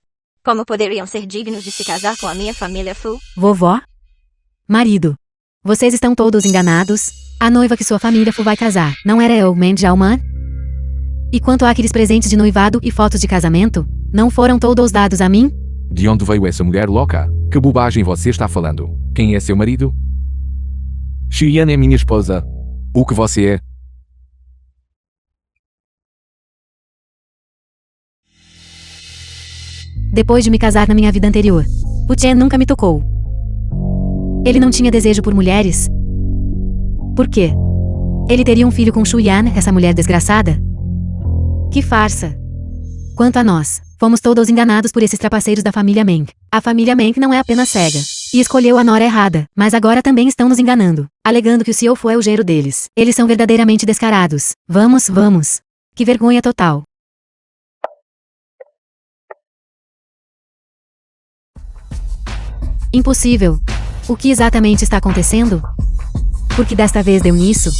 Como poderiam ser dignos de se casar com a minha família Fu? Vovó? Marido. Vocês estão todos enganados. A noiva que sua família Fu vai casar não era eu, Meng Xiaoman? E quanto àqueles presentes de noivado e fotos de casamento, não foram todos dados a mim? De onde veio essa mulher louca? Que bobagem você está falando? Quem é seu marido? Xian é minha esposa. O que você é? Depois de me casar na minha vida anterior, o Chen nunca me tocou. Ele não tinha desejo por mulheres? Por quê? Ele teria um filho com Shuyan, essa mulher desgraçada? Que farsa! Quanto a nós, fomos todos enganados por esses trapaceiros da família Meng. A família Meng não é apenas cega e escolheu a nora errada, mas agora também estão nos enganando, alegando que o CEO Fu é o genro deles. Eles são verdadeiramente descarados. Vamos. Que vergonha total. Impossível. O que exatamente está acontecendo? Por que desta vez deu nisso?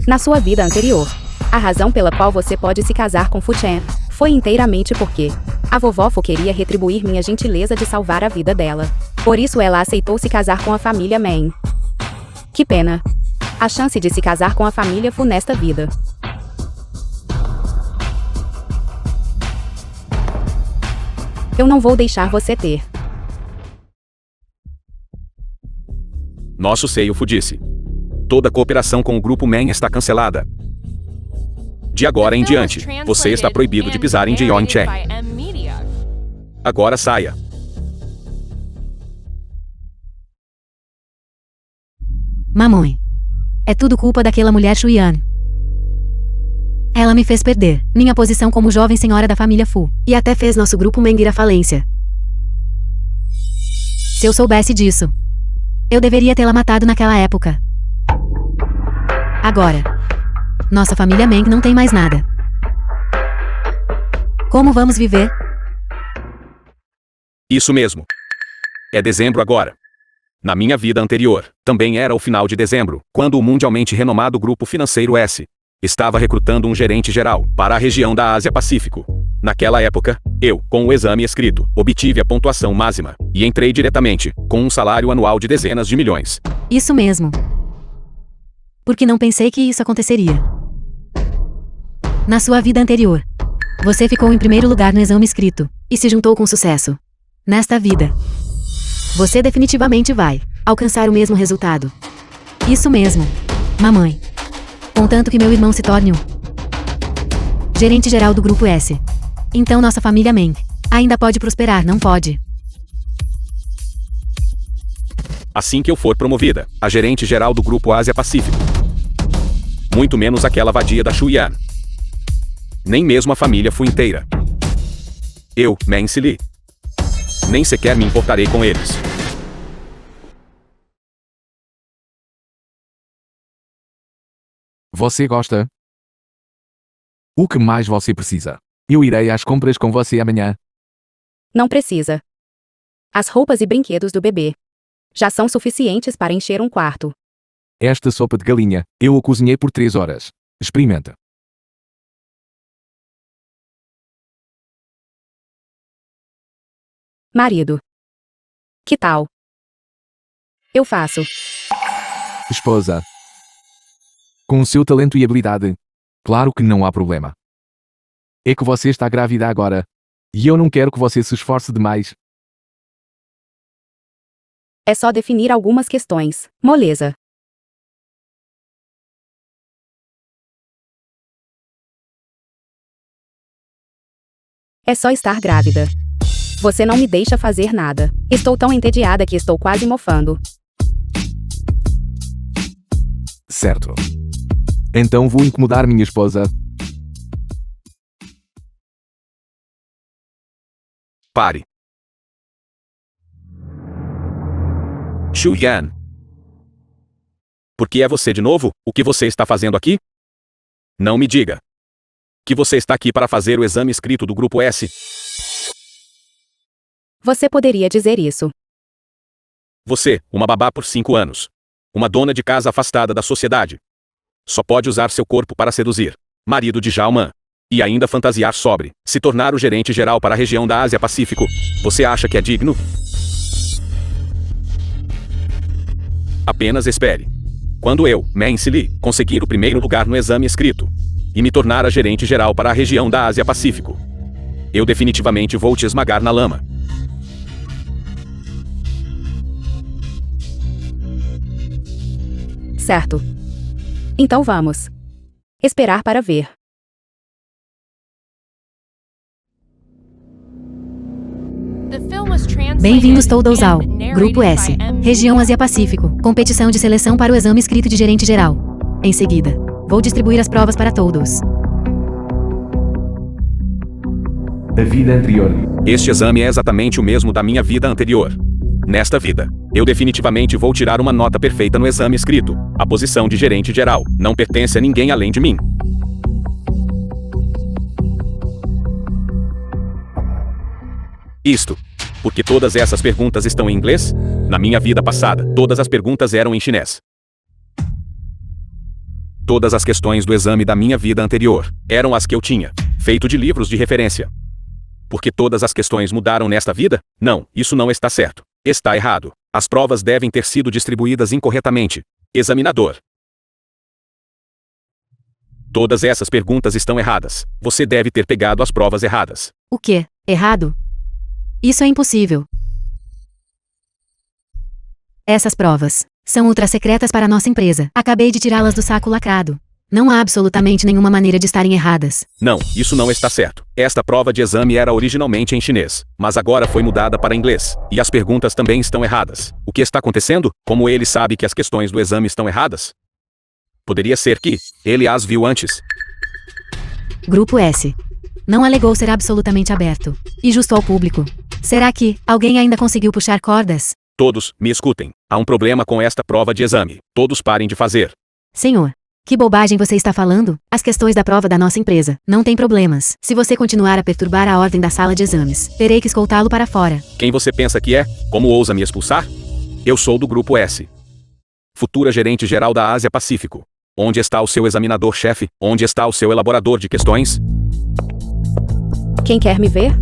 Na sua vida anterior, a razão pela qual você pode se casar com Fu Chen foi inteiramente porque a vovó Fu queria retribuir minha gentileza de salvar a vida dela. Por isso ela aceitou se casar com a família Meng. Que pena. A chance de se casar com a família Fu nesta vida. Eu não vou deixar você ter. Nosso Seio Fu disse. Toda cooperação com o grupo Meng está cancelada. De agora em diante, você está proibido de pisar em Jeoncheng. Agora saia. Mamãe. É tudo culpa daquela mulher Shuyan. Ela me fez perder minha posição como jovem senhora da família Fu, e até fez nosso grupo Meng ir à falência. Se eu soubesse disso, eu deveria tê-la matado naquela época. Agora, nossa família Meng não tem mais nada. Como vamos viver? Isso mesmo. É dezembro agora. Na minha vida anterior, também era o final de dezembro, quando o mundialmente renomado grupo financeiro S estava recrutando um gerente geral para a região da Ásia-Pacífico. Naquela época, eu, com o exame escrito, obtive a pontuação máxima e entrei diretamente, com um salário anual de dezenas de milhões. Isso mesmo. Porque não pensei que isso aconteceria. Na sua vida anterior, você ficou em primeiro lugar no exame escrito e se juntou com sucesso. Nesta vida, você definitivamente vai alcançar o mesmo resultado. Isso mesmo, mamãe. Contanto que meu irmão se torne um gerente-geral do Grupo S. Então nossa família Meng ainda pode prosperar, não pode? Assim que eu for promovida a gerente-geral do Grupo Ásia-Pacífico. Muito menos aquela vadia da Shuyan. Nem mesmo a família Fu inteira. Eu, Meng Sili, nem sequer me importarei com eles. Você gosta? O que mais você precisa? Eu irei às compras com você amanhã. Não precisa. As roupas e brinquedos do bebê já são suficientes para encher um quarto. Esta sopa de galinha, eu a cozinhei por 3 horas. Experimenta. Marido. Que tal? Eu faço. Esposa. Com o seu talento e habilidade. Claro que não há problema. É que você está grávida agora. E eu não quero que você se esforce demais. É só definir algumas questões. Moleza. É só estar grávida. Você não me deixa fazer nada. Estou tão entediada que estou quase mofando. Certo. Então vou incomodar minha esposa. Pare. Shuyan. Por que é você de novo? O que você está fazendo aqui? Não me diga que você está aqui para fazer o exame escrito do Grupo S. Você poderia dizer isso. Você, uma babá por 5 anos. Uma dona de casa afastada da sociedade. Só pode usar seu corpo para seduzir. Marido de Zhao Man. E ainda fantasiar sobre se tornar o gerente geral para a região da Ásia-Pacífico. Você acha que é digno? Apenas espere. Quando eu, Meng Sili, conseguir o primeiro lugar no exame escrito e me tornar a gerente geral para a região da Ásia-Pacífico, eu definitivamente vou te esmagar na lama. Certo. Então vamos esperar para ver. The film was translated Bem-vindos todos ao and narrated Grupo S, by M. Região Ásia-Pacífico, competição de seleção para o exame escrito de gerente geral. Em seguida, vou distribuir as provas para todos. A vida anterior. Este exame é exatamente o mesmo da minha vida anterior. Nesta vida, eu definitivamente vou tirar uma nota perfeita no exame escrito. A posição de gerente geral não pertence a ninguém além de mim. Isto. Porque todas essas perguntas estão em inglês? Na minha vida passada, todas as perguntas eram em chinês. Todas as questões do exame da minha vida anterior eram as que eu tinha feito de livros de referência. Porque todas as questões mudaram nesta vida? Não, isso não está certo. Está errado. As provas devem ter sido distribuídas incorretamente. Examinador. Todas essas perguntas estão erradas. Você deve ter pegado as provas erradas. O quê? Errado? Isso é impossível. Essas provas são ultra-secretas para nossa empresa. Acabei de tirá-las do saco lacrado. Não há absolutamente nenhuma maneira de estarem erradas. Não, isso não está certo. Esta prova de exame era originalmente em chinês, mas agora foi mudada para inglês. E as perguntas também estão erradas. O que está acontecendo? Como ele sabe que as questões do exame estão erradas? Poderia ser que ele as viu antes. Grupo S. Não alegou ser absolutamente aberto e justo ao público. Será que alguém ainda conseguiu puxar cordas? Todos, me escutem. Há um problema com esta prova de exame. Todos parem de fazer. Senhor, que bobagem você está falando? As questões da prova da nossa empresa não têm problemas. Se você continuar a perturbar a ordem da sala de exames, terei que escoltá-lo para fora. Quem você pensa que é? Como ousa me expulsar? Eu sou do Grupo S. Futura gerente geral da Ásia-Pacífico. Onde está o seu examinador-chefe? Onde está o seu elaborador de questões? Quem quer me ver?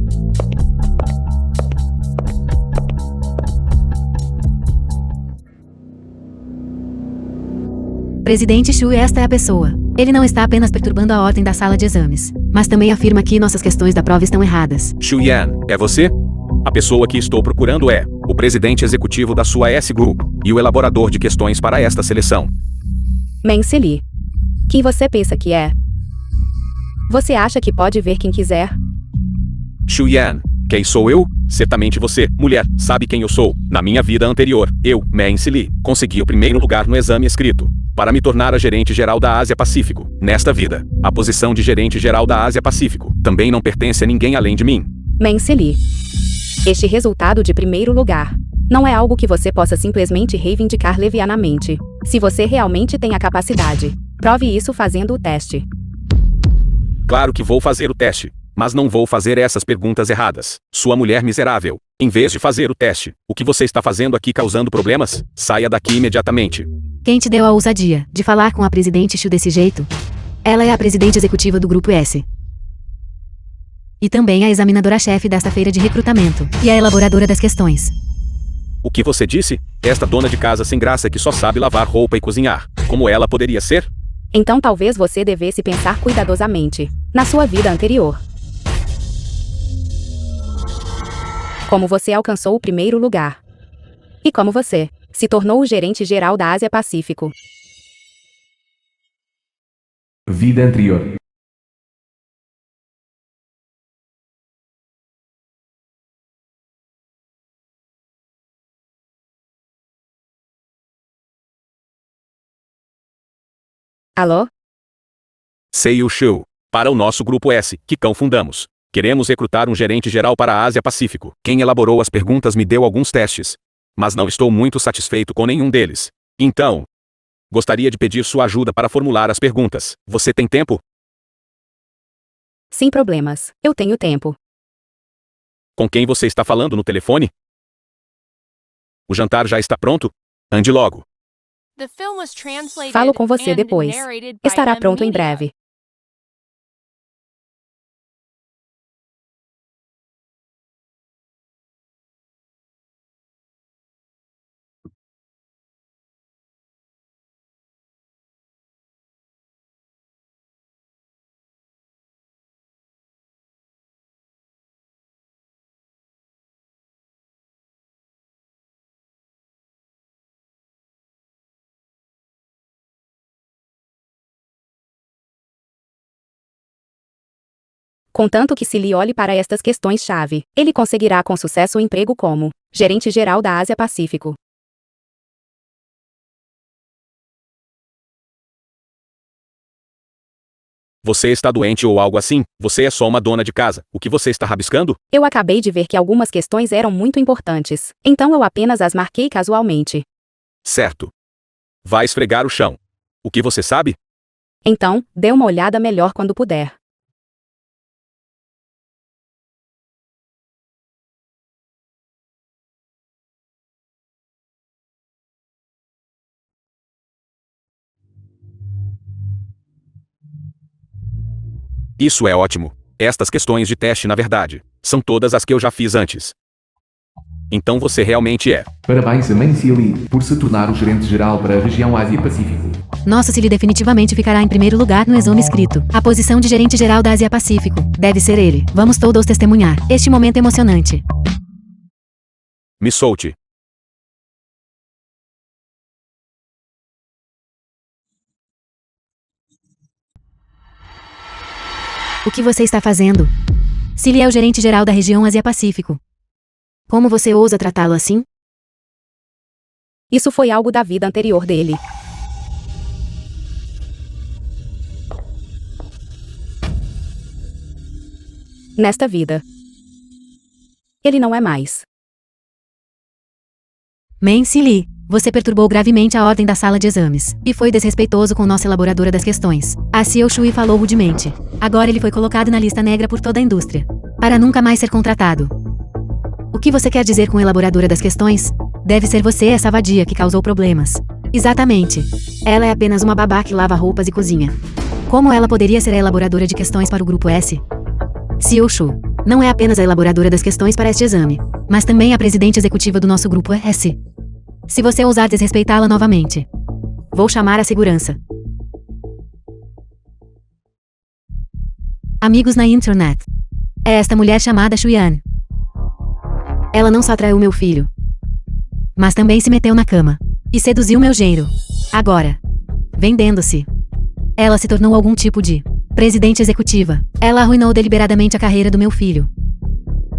Presidente Xu, esta é a pessoa. Ele não está apenas perturbando a ordem da sala de exames, mas também afirma que nossas questões da prova estão erradas. Xu Yan, é você? A pessoa que estou procurando é o presidente executivo da sua S Group e o elaborador de questões para esta seleção. Meng Sili. Quem você pensa que é? Você acha que pode ver quem quiser? Shu Yan. Quem sou eu? Certamente você, mulher, sabe quem eu sou. Na minha vida anterior, eu, Meng Li, consegui o primeiro lugar no exame escrito para me tornar a gerente geral da Ásia-Pacífico. Nesta vida, a posição de gerente geral da Ásia-Pacífico também não pertence a ninguém além de mim. Meng Li. Este resultado de primeiro lugar não é algo que você possa simplesmente reivindicar levianamente. Se você realmente tem a capacidade, prove isso fazendo o teste. Claro que vou fazer o teste, mas não vou fazer essas perguntas erradas. Sua mulher miserável. Em vez de fazer o teste, o que você está fazendo aqui causando problemas? Saia daqui imediatamente. Quem te deu a ousadia de falar com a presidente Shu desse jeito? Ela é a presidente executiva do Grupo S. E também a examinadora-chefe desta feira de recrutamento, e a elaboradora das questões. O que você disse? Esta dona de casa sem graça que só sabe lavar roupa e cozinhar. Como ela poderia ser? Então talvez você devesse pensar cuidadosamente na sua vida anterior. Como você alcançou o primeiro lugar. E como você se tornou o gerente geral da Ásia-Pacífico. Vida anterior. Alô? Seiyu Shu. Para o nosso Grupo S, que cão fundamos. Queremos recrutar um gerente geral para a Ásia-Pacífico. Quem elaborou as perguntas me deu alguns testes. Mas não estou muito satisfeito com nenhum deles. Então, gostaria de pedir sua ajuda para formular as perguntas. Você tem tempo? Sem problemas. Eu tenho tempo. Com quem você está falando no telefone? O jantar já está pronto? Ande logo. The film was translated Falo com você and depois. narrated by Estará M pronto em Media. breve. Contanto que se lhe olhe para estas questões-chave, ele conseguirá com sucesso o emprego como gerente geral da Ásia-Pacífico. Você está doente ou algo assim? Você é só uma dona de casa. O que você está rabiscando? Eu acabei de ver que algumas questões eram muito importantes, então eu apenas as marquei casualmente. Certo. Vá esfregar o chão. O que você sabe? Então, dê uma olhada melhor quando puder. Isso é ótimo. Estas questões de teste, na verdade, são todas as que eu já fiz antes. Então você realmente é. Parabéns a Meng Li por se tornar o gerente geral para a região Ásia-Pacífico. Nosso Silly definitivamente ficará em primeiro lugar no exame escrito. A posição de gerente geral da Ásia-Pacífico deve ser ele. Vamos todos testemunhar este momento emocionante. Me solte. O que você está fazendo? Silly é o gerente geral da região Ásia-Pacífico. Como você ousa tratá-lo assim? Isso foi algo da vida anterior dele. Nesta vida, ele não é mais. Meng Li, você perturbou gravemente a ordem da sala de exames e foi desrespeitoso com nossa elaboradora das questões. A Xiao Shui falou rudemente. Agora ele foi colocado na lista negra por toda a indústria, para nunca mais ser contratado. O que você quer dizer com elaboradora das questões? Deve ser você essa vadia que causou problemas. Exatamente. Ela é apenas uma babá que lava roupas e cozinha. Como ela poderia ser a elaboradora de questões para o Grupo S? Xiao Shu não é apenas a elaboradora das questões para este exame, mas também a presidente executiva do nosso Grupo S. Se você ousar desrespeitá-la novamente, vou chamar a segurança. Amigos na internet. É esta mulher chamada Xuyan. Ela não só traiu meu filho, mas também se meteu na cama e seduziu meu genro. Agora, vendendo-se, ela se tornou algum tipo de Presidente executiva. Ela arruinou deliberadamente a carreira do meu filho.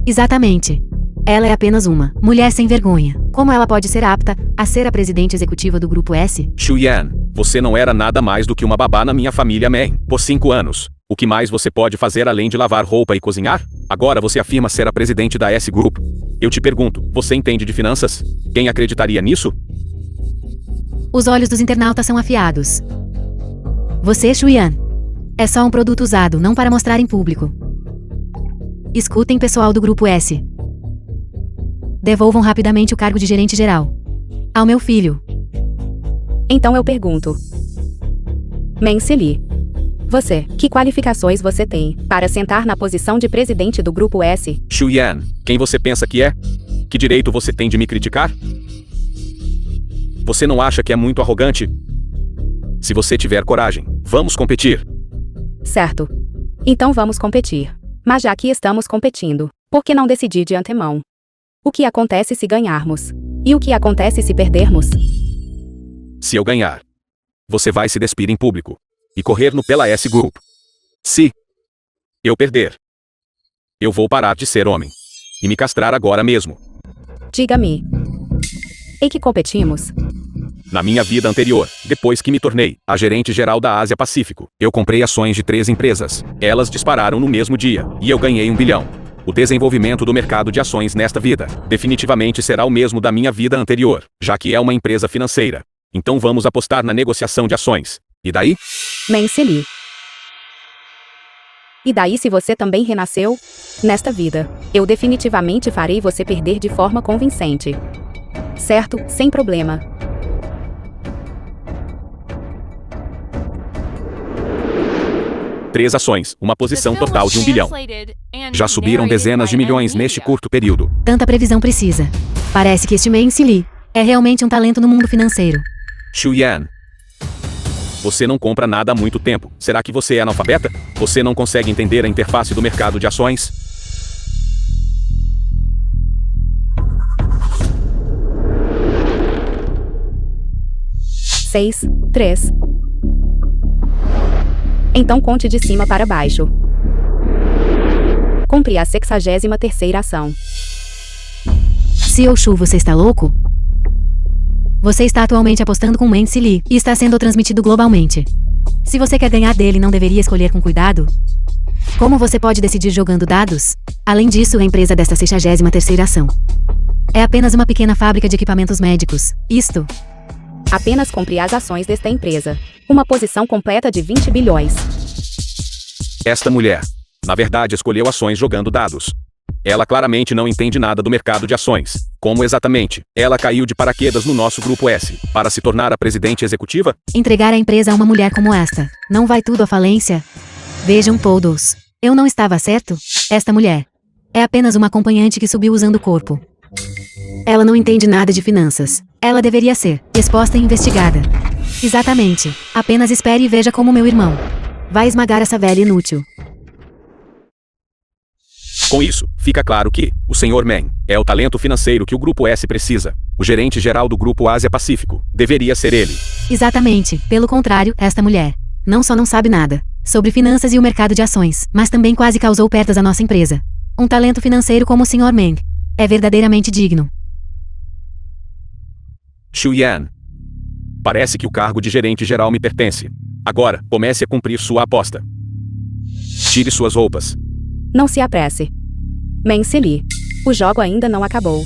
Exatamente. Ela é apenas uma mulher sem vergonha. Como ela pode ser apta a ser a presidente executiva do Grupo S? Shuyan, você não era nada mais do que uma babá na minha família Man. Por 5 anos. O que mais você pode fazer além de lavar roupa e cozinhar? Agora você afirma ser a presidente da S Group. Eu te pergunto, você entende de finanças? Quem acreditaria nisso? Os olhos dos internautas são afiados. Você, Shuyan, é só um produto usado, não para mostrar em público. Escutem, pessoal do Grupo S. Devolvam rapidamente o cargo de gerente geral ao meu filho. Então eu pergunto. Mencili. Você, que qualificações você tem para sentar na posição de presidente do Grupo S? Shuyan, quem você pensa que é? Que direito você tem de me criticar? Você não acha que é muito arrogante? Se você tiver coragem, vamos competir. Certo. Então vamos competir. Mas já que estamos competindo, por que não decidir de antemão? O que acontece se ganharmos? E o que acontece se perdermos? Se eu ganhar, você vai se despir em público e correr no pela S Group. Se eu perder, eu vou parar de ser homem e me castrar agora mesmo. Diga-me. Em que competimos? Na minha vida anterior, depois que me tornei a gerente geral da Ásia Pacífico, eu comprei ações de 3 empresas. Elas dispararam no mesmo dia, e eu ganhei 1 bilhão. O desenvolvimento do mercado de ações nesta vida definitivamente será o mesmo da minha vida anterior, já que é uma empresa financeira. Então vamos apostar na negociação de ações. E daí? Mencili. E daí se você também renasceu? Nesta vida, eu definitivamente farei você perder de forma convincente. Certo, sem problema. Três ações, uma posição total de 1 bilhão. Já subiram dezenas de milhões neste curto período. Tanta previsão precisa. Parece que este Mencili é realmente um talento no mundo financeiro. Shuyan, você não compra nada há muito tempo. Será que você é analfabeta? Você não consegue entender a interface do mercado de ações? Seis, 3. Então conte de cima para baixo. Compre a 63ª ação. CEO Shu, você está louco? Você está atualmente apostando com Mencili e está sendo transmitido globalmente. Se você quer ganhar dele, não deveria escolher com cuidado? Como você pode decidir jogando dados? Além disso, a empresa desta 63ª ação é apenas uma pequena fábrica de equipamentos médicos. Isto. Apenas compre as ações desta empresa. Uma posição completa de 20 bilhões. Esta mulher, na verdade, escolheu ações jogando dados. Ela claramente não entende nada do mercado de ações. Como exatamente? Ela caiu de paraquedas no nosso Grupo S para se tornar a presidente executiva? Entregar a empresa a uma mulher como esta, não vai tudo à falência? Vejam todos. Eu não estava certo? Esta mulher é apenas uma acompanhante que subiu usando o corpo. Ela não entende nada de finanças. Ela deveria ser exposta e investigada. Exatamente. Apenas espere e veja como meu irmão vai esmagar essa velha inútil. Com isso, fica claro que o Sr. Man é o talento financeiro que o Grupo S precisa. O gerente geral do Grupo Ásia Pacífico deveria ser ele. Exatamente. Pelo contrário, esta mulher não só não sabe nada sobre finanças e o mercado de ações, mas também quase causou perdas à nossa empresa. Um talento financeiro como o Sr. Meng é verdadeiramente digno. Shuyan, parece que o cargo de gerente geral me pertence. Agora, comece a cumprir sua aposta. Tire suas roupas. Não se apresse. Mencili. O jogo ainda não acabou.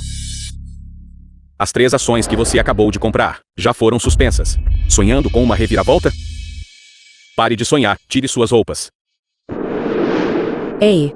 As 3 ações que você acabou de comprar já foram suspensas. Sonhando com uma reviravolta? Pare de sonhar, tire suas roupas. Ei.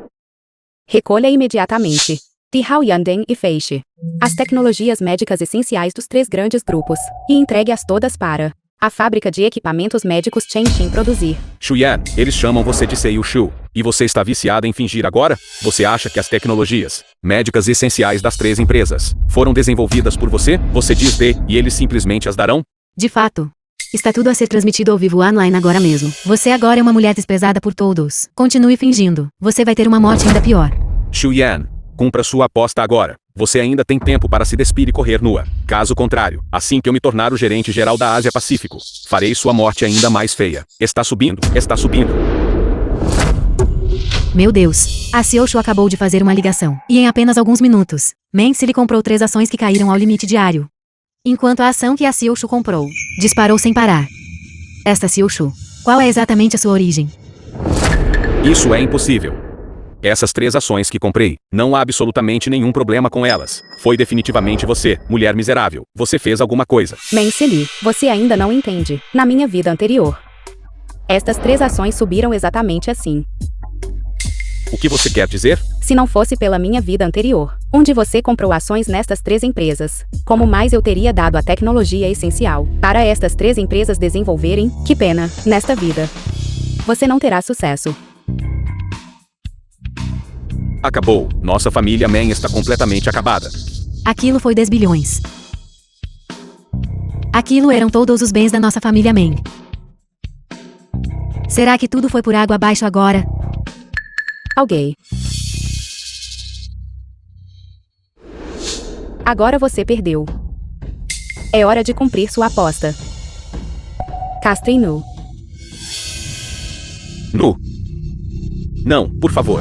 Recolha imediatamente. Tihao Yanden e Feixe as tecnologias médicas essenciais dos 3 grandes grupos e entregue-as todas para a fábrica de equipamentos médicos Chengxin produzir. Shuyan, eles chamam você de Seiyu Shu. E você está viciada em fingir agora? Você acha que as tecnologias médicas essenciais das 3 empresas foram desenvolvidas por você? Você diz de, e eles simplesmente as darão? De fato. Está tudo a ser transmitido ao vivo online agora mesmo. Você agora é uma mulher desprezada por todos. Continue fingindo. Você vai ter uma morte ainda pior. Shuyan, cumpra sua aposta agora. Você ainda tem tempo para se despir e correr nua. Caso contrário, assim que eu me tornar o gerente geral da Ásia Pacífico, farei sua morte ainda mais feia. Está subindo, está subindo. Meu Deus, a Xiaoshu acabou de fazer uma ligação. E em apenas alguns minutos, Meng-Se lhe comprou 3 ações que caíram ao limite diário. Enquanto a ação que a Xiaoshu comprou disparou sem parar. Esta Xiaoshu, qual é exatamente a sua origem? Isso é impossível. Essas 3 ações que comprei, não há absolutamente nenhum problema com elas. Foi definitivamente você, mulher miserável. Você fez alguma coisa. Meng-Se Li, você ainda não entende. Na minha vida anterior, estas 3 ações subiram exatamente assim. O que você quer dizer? Se não fosse pela minha vida anterior, onde você comprou ações nestas 3 empresas, como mais eu teria dado a tecnologia essencial para estas 3 empresas desenvolverem, que pena, nesta vida. Você não terá sucesso. Acabou. Nossa família Meng está completamente acabada. Aquilo foi 10 bilhões. Aquilo eram todos os bens da nossa família Meng. Será que tudo foi por água abaixo agora? Alguém. Agora você perdeu. É hora de cumprir sua aposta. Castrem nu. Nu. Não, por favor.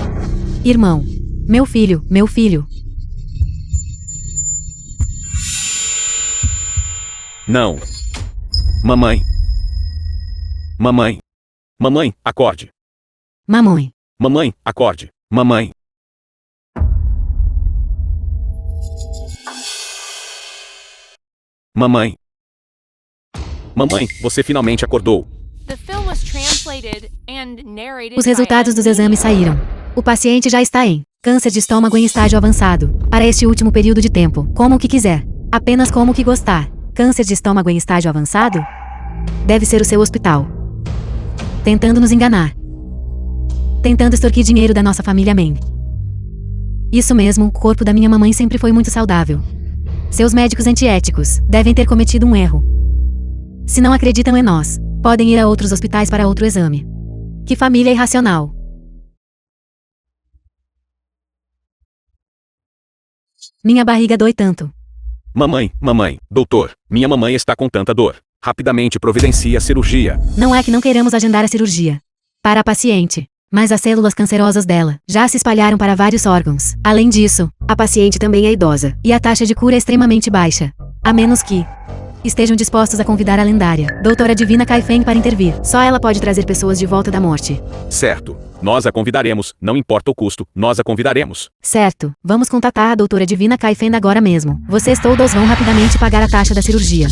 Irmão. Meu filho, meu filho. Não. Mamãe. Mamãe. Mamãe, acorde. Mamãe. Mamãe, acorde. Mamãe. Mamãe. Mamãe, você finalmente acordou. The film was translated and narrated Os by resultados dos exames saíram. O paciente já está em câncer de estômago em estágio avançado. Para este último período de tempo, como o que quiser. Apenas como o que gostar. Câncer de estômago em estágio avançado? Deve ser o seu hospital. Tentando nos enganar. Tentando extorquir dinheiro da nossa família Meng. Isso mesmo, o corpo da minha mamãe sempre foi muito saudável. Seus médicos antiéticos devem ter cometido um erro. Se não acreditam em nós, podem ir a outros hospitais para outro exame. Que família irracional. Minha barriga dói tanto. Mamãe, mamãe, doutor, minha mamãe está com tanta dor. Rapidamente providencie a cirurgia. Não é que não queremos agendar a cirurgia para a paciente, mas as células cancerosas dela já se espalharam para vários órgãos. Além disso, a paciente também é idosa e a taxa de cura é extremamente baixa. A menos que estejam dispostos a convidar a lendária Doutora Divina Kai Feng para intervir. Só ela pode trazer pessoas de volta da morte. Certo. Nós a convidaremos, não importa o custo, nós a convidaremos. Certo. Vamos contatar a Doutora Divina Kai Feng agora mesmo. Vocês todos vão rapidamente pagar a taxa da cirurgia.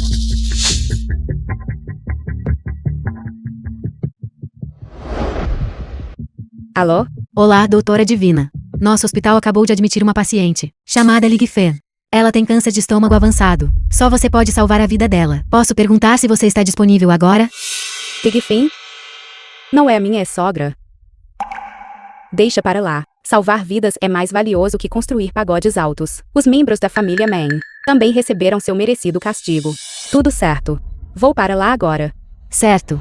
Alô? Olá, Doutora Divina. Nosso hospital acabou de admitir uma paciente, chamada Li Fen. Ela tem câncer de estômago avançado. Só você pode salvar a vida dela. Posso perguntar se você está disponível agora? Big Fin? Não é a minha sogra. Deixa para lá. Salvar vidas é mais valioso que construir pagodes altos. Os membros da família Meng também receberam seu merecido castigo. Tudo certo. Vou para lá agora. Certo.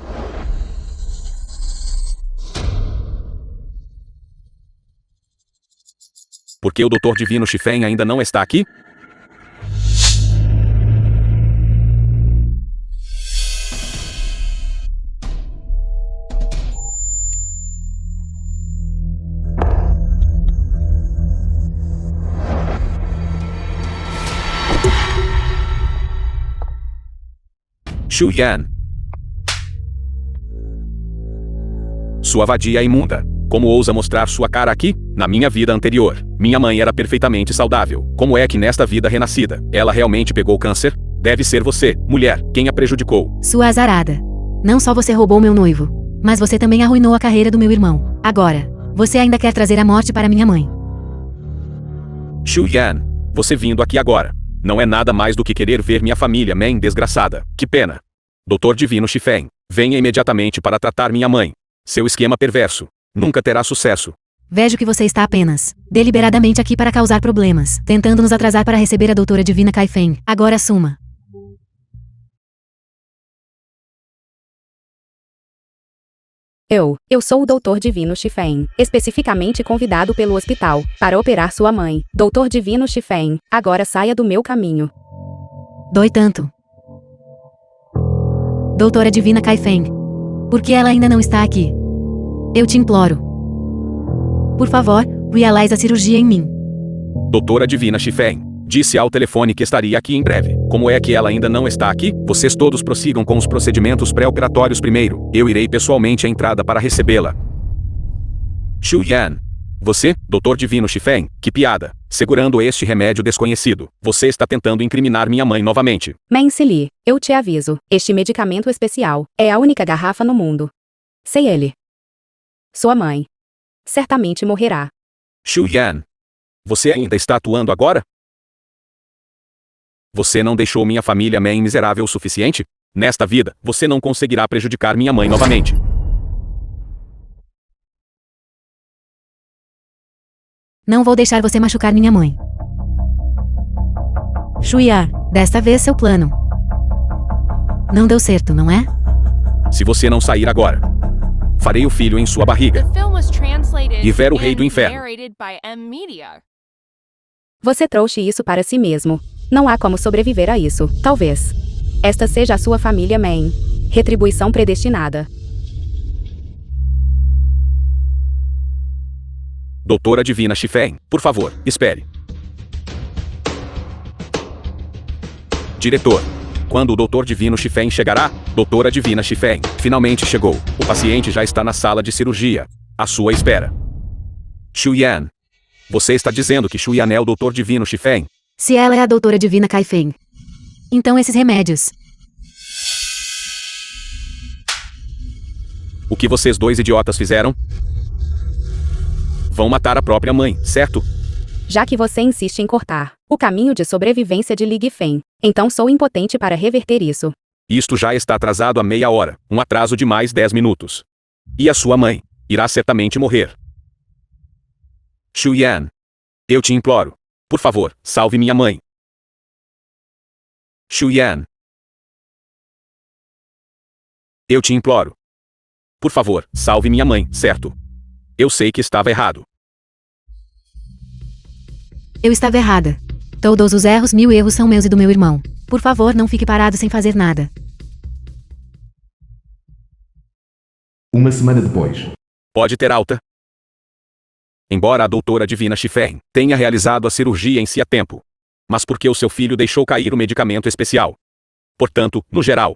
Por que o Dr. Divino Shifen ainda não está aqui? Xu Yan. Sua vadia imunda. Como ousa mostrar sua cara aqui? Na minha vida anterior, minha mãe era perfeitamente saudável. Como é que nesta vida renascida, ela realmente pegou câncer? Deve ser você, mulher, quem a prejudicou. Sua azarada. Não só você roubou meu noivo, mas você também arruinou a carreira do meu irmão. Agora, você ainda quer trazer a morte para minha mãe. Xu Yan, você vindo aqui agora. Não é nada mais do que querer ver minha família Meng desgraçada. Que pena. Dr. Divino Shifen, venha imediatamente para tratar minha mãe. Seu esquema perverso nunca terá sucesso. Vejo que você está apenas deliberadamente aqui para causar problemas, tentando nos atrasar para receber a Doutora Divina Kai Feng. Agora assuma. Eu sou o Doutor Divino Shifen, especificamente convidado pelo hospital para operar sua mãe. Doutor Divino Shifen, agora saia do meu caminho. Dói tanto. Doutora Divina Kai Feng. Por que ela ainda não está aqui? Eu te imploro. Por favor, realize a cirurgia em mim. Doutora Divina Shifeng. Disse ao telefone que estaria aqui em breve. Como é que ela ainda não está aqui? Vocês todos prossigam com os procedimentos pré-operatórios primeiro. Eu irei pessoalmente à entrada para recebê-la. Xu Yan. Você, Doutor Divino Shifeng, que piada. Segurando este remédio desconhecido. Você está tentando incriminar minha mãe novamente. Meng Sili, eu te aviso, este medicamento especial é a única garrafa no mundo. Sei ele. Sua mãe certamente morrerá. Xu Yan. Você ainda está atuando agora? Você não deixou minha família Meng miserável o suficiente? Nesta vida, você não conseguirá prejudicar minha mãe novamente. Não vou deixar você machucar minha mãe. Shuya, desta vez seu plano não deu certo, não é? Se você não sair agora, farei o filho em sua barriga. The film was translated E ver o rei do and inferno. narrated by M Media. Você trouxe isso para si mesmo. Não há como sobreviver a isso, talvez. Esta seja a sua família Meng. Retribuição predestinada. Doutora Divina Shifeng, por favor, espere. Diretor. Quando o Doutor Divino Shifeng chegará? Doutora Divina Shifeng, finalmente chegou. O paciente já está na sala de cirurgia. À sua espera. Xu Yan. Você está dizendo que Xu Yan é o Doutor Divino Shifeng? Se ela é a doutora divina Kaifeng, então esses remédios. O que vocês dois idiotas fizeram? Vão matar a própria mãe, certo? Já que você insiste em cortar o caminho de sobrevivência de Li Gifeng, então sou impotente para reverter isso. Isto já está atrasado há meia hora, um atraso de mais 10 minutos. E a sua mãe irá certamente morrer. Xu Yan. Eu te imploro. Por favor, salve minha mãe. Xu Yan. Eu te imploro. Por favor, salve minha mãe, certo? Eu sei que estava errado. Eu estava errada. Todos os erros, 1000 erros são meus e do meu irmão. Por favor, não fique parado sem fazer nada. Uma semana depois. Pode ter alta. Embora a doutora Divina Shifeng tenha realizado a cirurgia em si a tempo, mas porque o seu filho deixou cair o medicamento especial. Portanto, no geral,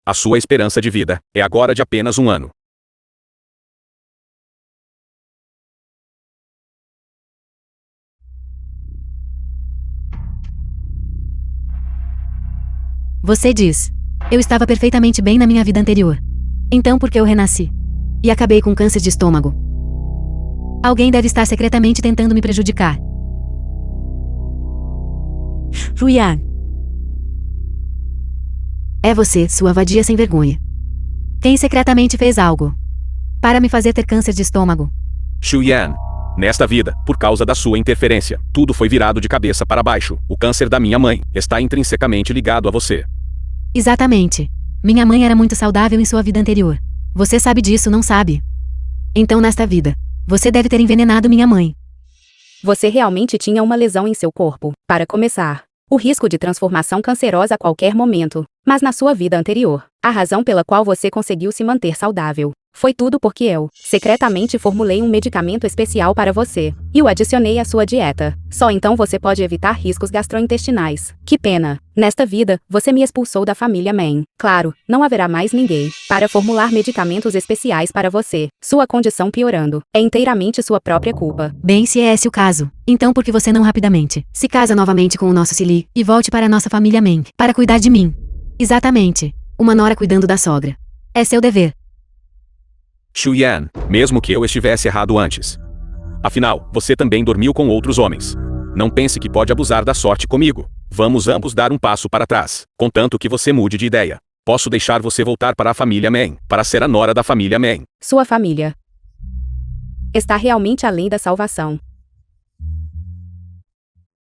a sua esperança de vida é agora de apenas 1 ano. Você diz. Eu estava perfeitamente bem na minha vida anterior. Então por que eu renasci? E acabei com câncer de estômago. Alguém deve estar secretamente tentando me prejudicar. Ruyan. É você, sua vadia sem vergonha. Quem secretamente fez algo para me fazer ter câncer de estômago? Xu Yan. Nesta vida, por causa da sua interferência, tudo foi virado de cabeça para baixo. O câncer da minha mãe está intrinsecamente ligado a você. Exatamente. Minha mãe era muito saudável em sua vida anterior. Você sabe disso, não sabe? Então nesta vida, você deve ter envenenado minha mãe. Você realmente tinha uma lesão em seu corpo, para começar. O risco de transformação cancerosa a qualquer momento. Mas na sua vida anterior, a razão pela qual você conseguiu se manter saudável foi tudo porque eu, secretamente, formulei um medicamento especial para você e o adicionei à sua dieta. Só então você pode evitar riscos gastrointestinais. Que pena. Nesta vida, você me expulsou da família Meng. Claro, não haverá mais ninguém para formular medicamentos especiais para você. Sua condição piorando. É inteiramente sua própria culpa. Bem, se é esse o caso, então por que você não rapidamente se casa novamente com o nosso Sili e volte para a nossa família Meng para cuidar de mim? Exatamente. Uma nora cuidando da sogra. É seu dever. Xu Yan, mesmo que eu estivesse errado antes. Afinal, você também dormiu com outros homens. Não pense que pode abusar da sorte comigo. Vamos ambos dar um passo para trás, contanto que você mude de ideia. Posso deixar você voltar para a família Meng, para ser a nora da família Meng. Sua família está realmente além da salvação.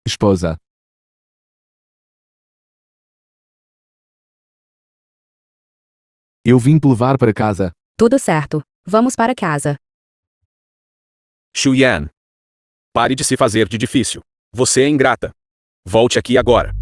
Esposa. Eu vim te levar para casa. Tudo certo. Vamos para casa. Xu Yan. Pare de se fazer de difícil. Você é ingrata. Volte aqui agora.